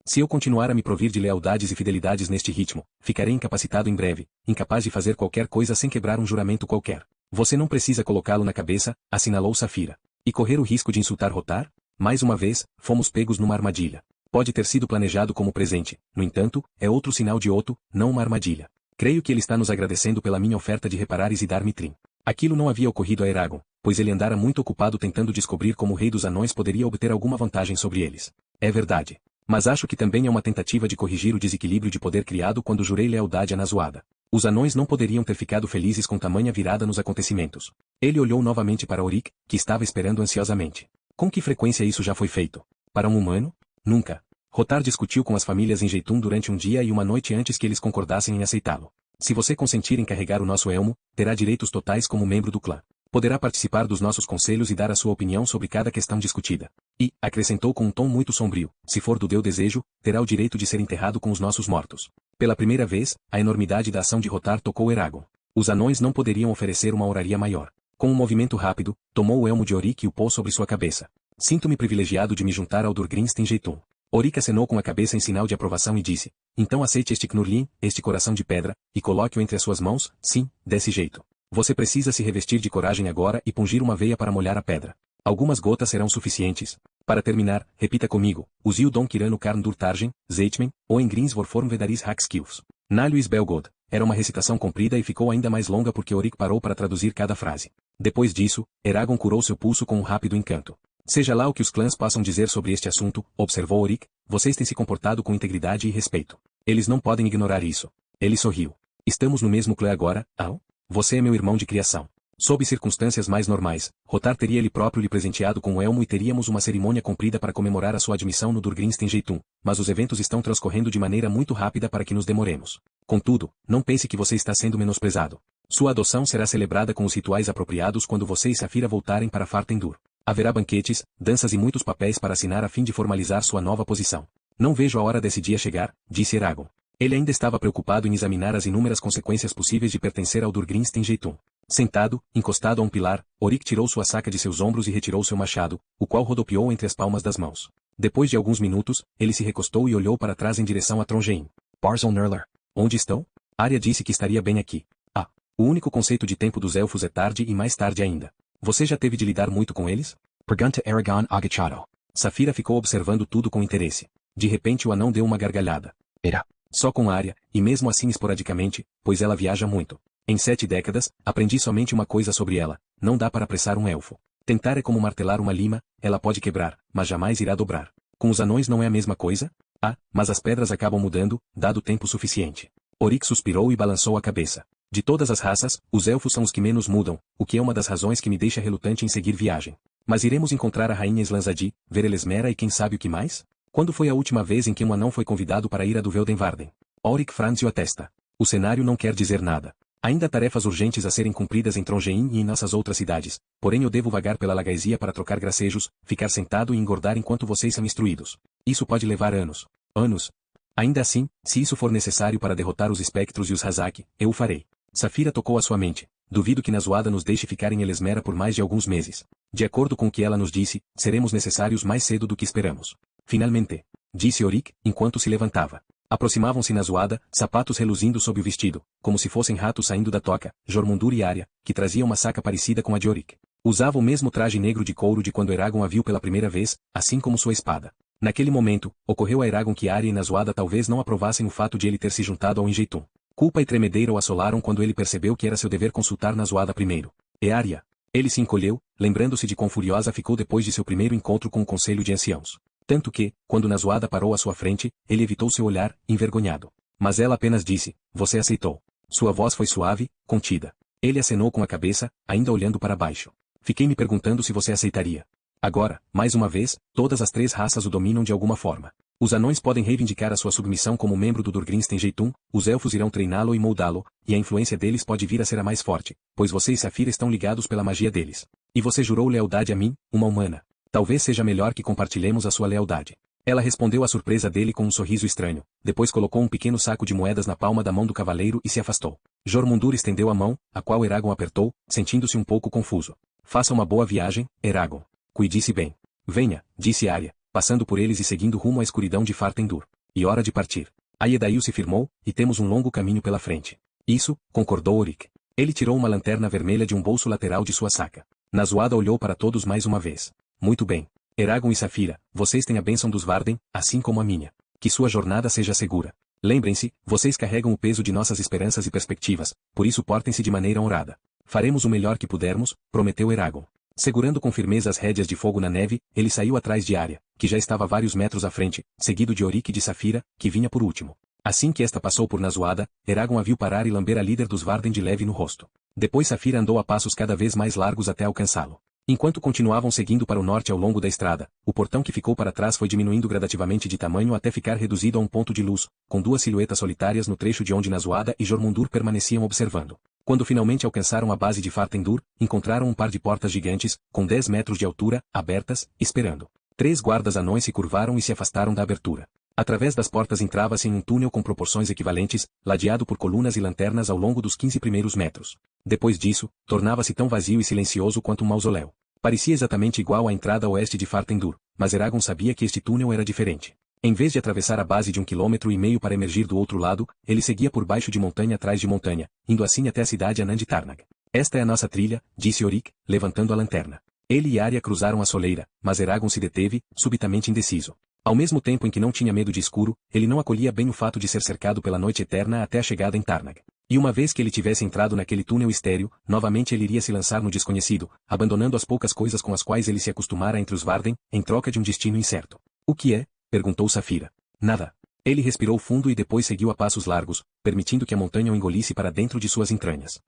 Se eu continuar a me provir de lealdades e fidelidades neste ritmo, ficarei incapacitado em breve, incapaz de fazer qualquer coisa sem quebrar um juramento qualquer. Você não precisa colocá-lo na cabeça, assinalou Safira. E correr o risco de insultar Rotar? Mais uma vez, fomos pegos numa armadilha. Pode ter sido planejado como presente, no entanto, é outro sinal de Otto, não uma armadilha. Creio que ele está nos agradecendo pela minha oferta de reparar Isidar Mitrim. Aquilo não havia ocorrido a Eragon, pois ele andara muito ocupado tentando descobrir como o rei dos anões poderia obter alguma vantagem sobre eles. É verdade. Mas acho que também é uma tentativa de corrigir o desequilíbrio de poder criado quando jurei lealdade a Nazoada. Os anões não poderiam ter ficado felizes com tamanha virada nos acontecimentos. Ele olhou novamente para Orik, que estava esperando ansiosamente. Com que frequência isso já foi feito? Para um humano? Nunca. Rotar discutiu com as famílias em Jeitum durante um dia e uma noite antes que eles concordassem em aceitá-lo. Se você consentir em carregar o nosso elmo, terá direitos totais como membro do clã. Poderá participar dos nossos conselhos e dar a sua opinião sobre cada questão discutida. E, acrescentou com um tom muito sombrio, se for do Deus desejo, terá o direito de ser enterrado com os nossos mortos. Pela primeira vez, a enormidade da ação de Rotar tocou Eragon. Os anões não poderiam oferecer uma oraria maior. Com um movimento rápido, tomou o elmo de Orik e o pôs sobre sua cabeça. Sinto-me privilegiado de me juntar ao Durgrinsten Jeitum. Orik acenou com a cabeça em sinal de aprovação e disse, então aceite este Knurlin, este coração de pedra, e coloque-o entre as suas mãos, sim, desse jeito. Você precisa se revestir de coragem agora e pungir uma veia para molhar a pedra. Algumas gotas serão suficientes. Para terminar, repita comigo, Usil Don Kirano Karn Durtargen, Zeitmen, ou em Grins Vorform Vedaris Hackskills. Nalius Belgod. Era uma recitação comprida e ficou ainda mais longa porque Orik parou para traduzir cada frase. Depois disso, Eragon curou seu pulso com um rápido encanto. Seja lá o que os clãs possam dizer sobre este assunto, observou Orik, vocês têm se comportado com integridade e respeito. Eles não podem ignorar isso. Ele sorriu. Estamos no mesmo clã agora, Al? Você é meu irmão de criação. Sob circunstâncias mais normais, Rotar teria ele próprio lhe presenteado com o elmo e teríamos uma cerimônia comprida para comemorar a sua admissão no Durgrinsten Jeitum, mas os eventos estão transcorrendo de maneira muito rápida para que nos demoremos. Contudo, não pense que você está sendo menosprezado. Sua adoção será celebrada com os rituais apropriados quando você e Safira voltarem para Fartendur. Haverá banquetes, danças e muitos papéis para assinar a fim de formalizar sua nova posição. Não vejo a hora desse dia chegar, disse Eragon. Ele ainda estava preocupado em examinar as inúmeras consequências possíveis de pertencer ao Durgrinsten Jeitum. Sentado, encostado a um pilar, Orik tirou sua saca de seus ombros e retirou seu machado, o qual rodopiou entre as palmas das mãos. Depois de alguns minutos, ele se recostou e olhou para trás em direção a Trongein. Barzal Nerler. Onde estão? Arya disse que estaria bem aqui. Ah, o único conceito de tempo dos elfos é tarde e mais tarde ainda. Você já teve de lidar muito com eles? Pergunta Eragon agachado. Safira ficou observando tudo com interesse. De repente o anão deu uma gargalhada. Era. Só com Arya, e mesmo assim esporadicamente, pois ela viaja muito. Em 7 décadas, aprendi somente uma coisa sobre ela, não dá para apressar um elfo. Tentar é como martelar uma lima, ela pode quebrar, mas jamais irá dobrar. Com os anões não é a mesma coisa? Ah, mas as pedras acabam mudando, dado tempo suficiente. Orik suspirou e balançou a cabeça. De todas as raças, os elfos são os que menos mudam, o que é uma das razões que me deixa relutante em seguir viagem. Mas iremos encontrar a rainha Slanzadi, ver Elesmera e quem sabe o que mais? Quando foi a última vez em que um anão foi convidado para ir a Duveldenvarden? Orik franziu a testa. O cenário não quer dizer nada. Ainda há tarefas urgentes a serem cumpridas em Trongein e em nossas outras cidades, porém eu devo vagar pela Lagaisia para trocar gracejos, ficar sentado e engordar enquanto vocês são instruídos. Isso pode levar anos. Anos? Ainda assim, se isso for necessário para derrotar os espectros e os Hazak, eu o farei. Safira tocou a sua mente. duvido que Nazuada nos deixe ficar em Elesmera por mais de alguns meses. De acordo com o que ela nos disse, seremos necessários mais cedo do que esperamos. Finalmente, disse Orik, enquanto se levantava. Aproximavam-se Nazuada, sapatos reluzindo sob o vestido, como se fossem ratos saindo da toca, Jormundur e Arya, que trazia uma saca parecida com a de Orik. Usava o mesmo traje negro de couro de quando Eragon a viu pela primeira vez, assim como sua espada. Naquele momento, ocorreu a Eragon que Arya e Nazuada talvez não aprovassem o fato de ele ter se juntado ao Enjeitum. Culpa e tremedeira o assolaram quando ele percebeu que era seu dever consultar Nazuada primeiro. E Arya? Ele se encolheu, lembrando-se de quão furiosa ficou depois de seu primeiro encontro com o Conselho de Anciãos. Tanto que, quando Nazuada parou à sua frente, ele evitou seu olhar, envergonhado. Mas ela apenas disse, você aceitou. Sua voz foi suave, contida. Ele acenou com a cabeça, ainda olhando para baixo. Fiquei me perguntando se você aceitaria. Agora, mais uma vez, todas as 3 raças o dominam de alguma forma. Os anões podem reivindicar a sua submissão como membro do Durgrinsten Jeitum, os elfos irão treiná-lo e moldá-lo, e a influência deles pode vir a ser a mais forte, pois você e Saphira estão ligados pela magia deles. E você jurou lealdade a mim, uma humana. Talvez seja melhor que compartilhemos a sua lealdade. Ela respondeu à surpresa dele com um sorriso estranho, depois colocou um pequeno saco de moedas na palma da mão do cavaleiro e se afastou. Jormundur estendeu a mão, a qual Eragon apertou, sentindo-se um pouco confuso. Faça uma boa viagem, Eragon. Cuide-se bem. Venha, disse Arya, passando por eles e seguindo rumo à escuridão de Fartendur. E hora de partir. Aedail se firmou, e temos um longo caminho pela frente. Isso, concordou Orik. Ele tirou uma lanterna vermelha de um bolso lateral de sua saca. Nazuada olhou para todos mais uma vez. Muito bem. Eragon e Saphira, vocês têm a bênção dos Varden, assim como a minha. Que sua jornada seja segura. Lembrem-se, vocês carregam o peso de nossas esperanças e perspectivas, por isso portem-se de maneira honrada. Faremos o melhor que pudermos, prometeu Eragon. Segurando com firmeza as rédeas de fogo na neve, ele saiu atrás de Arya, que já estava vários metros à frente, seguido de Orik e de Saphira, que vinha por último. Assim que esta passou por Nazuada, Eragon a viu parar e lamber a líder dos Varden de leve no rosto. Depois Saphira andou a passos cada vez mais largos até alcançá-lo. Enquanto continuavam seguindo para o norte ao longo da estrada, o portão que ficou para trás foi diminuindo gradativamente de tamanho até ficar reduzido a um ponto de luz, com 2 silhuetas solitárias no trecho de onde Nazuada e Jormundur permaneciam observando. Quando finalmente alcançaram a base de Fartendur, encontraram um par de portas gigantes, com 10 metros de altura, abertas, esperando. 3 guardas anões se curvaram e se afastaram da abertura. Através das portas entrava-se em um túnel com proporções equivalentes, ladeado por colunas e lanternas ao longo dos 15 primeiros metros. Depois disso, tornava-se tão vazio e silencioso quanto um mausoléu. Parecia exatamente igual à entrada oeste de Fartendur, mas Eragon sabia que este túnel era diferente. Em vez de atravessar a base de 1,5 km para emergir do outro lado, ele seguia por baixo de montanha atrás de montanha, indo assim até a cidade Anand de Tarnag. Esta é a nossa trilha, disse Orik, levantando a lanterna. Ele e Arya cruzaram a soleira, mas Eragon se deteve, subitamente indeciso. Ao mesmo tempo em que não tinha medo de escuro, ele não acolhia bem o fato de ser cercado pela noite eterna até a chegada em Tarnag. E uma vez que ele tivesse entrado naquele túnel estéril, novamente ele iria se lançar no desconhecido, abandonando as poucas coisas com as quais ele se acostumara entre os Varden, em troca de um destino incerto. O que é? Perguntou Saphira. Nada. Ele respirou fundo e depois seguiu a passos largos, permitindo que a montanha o engolisse para dentro de suas entranhas.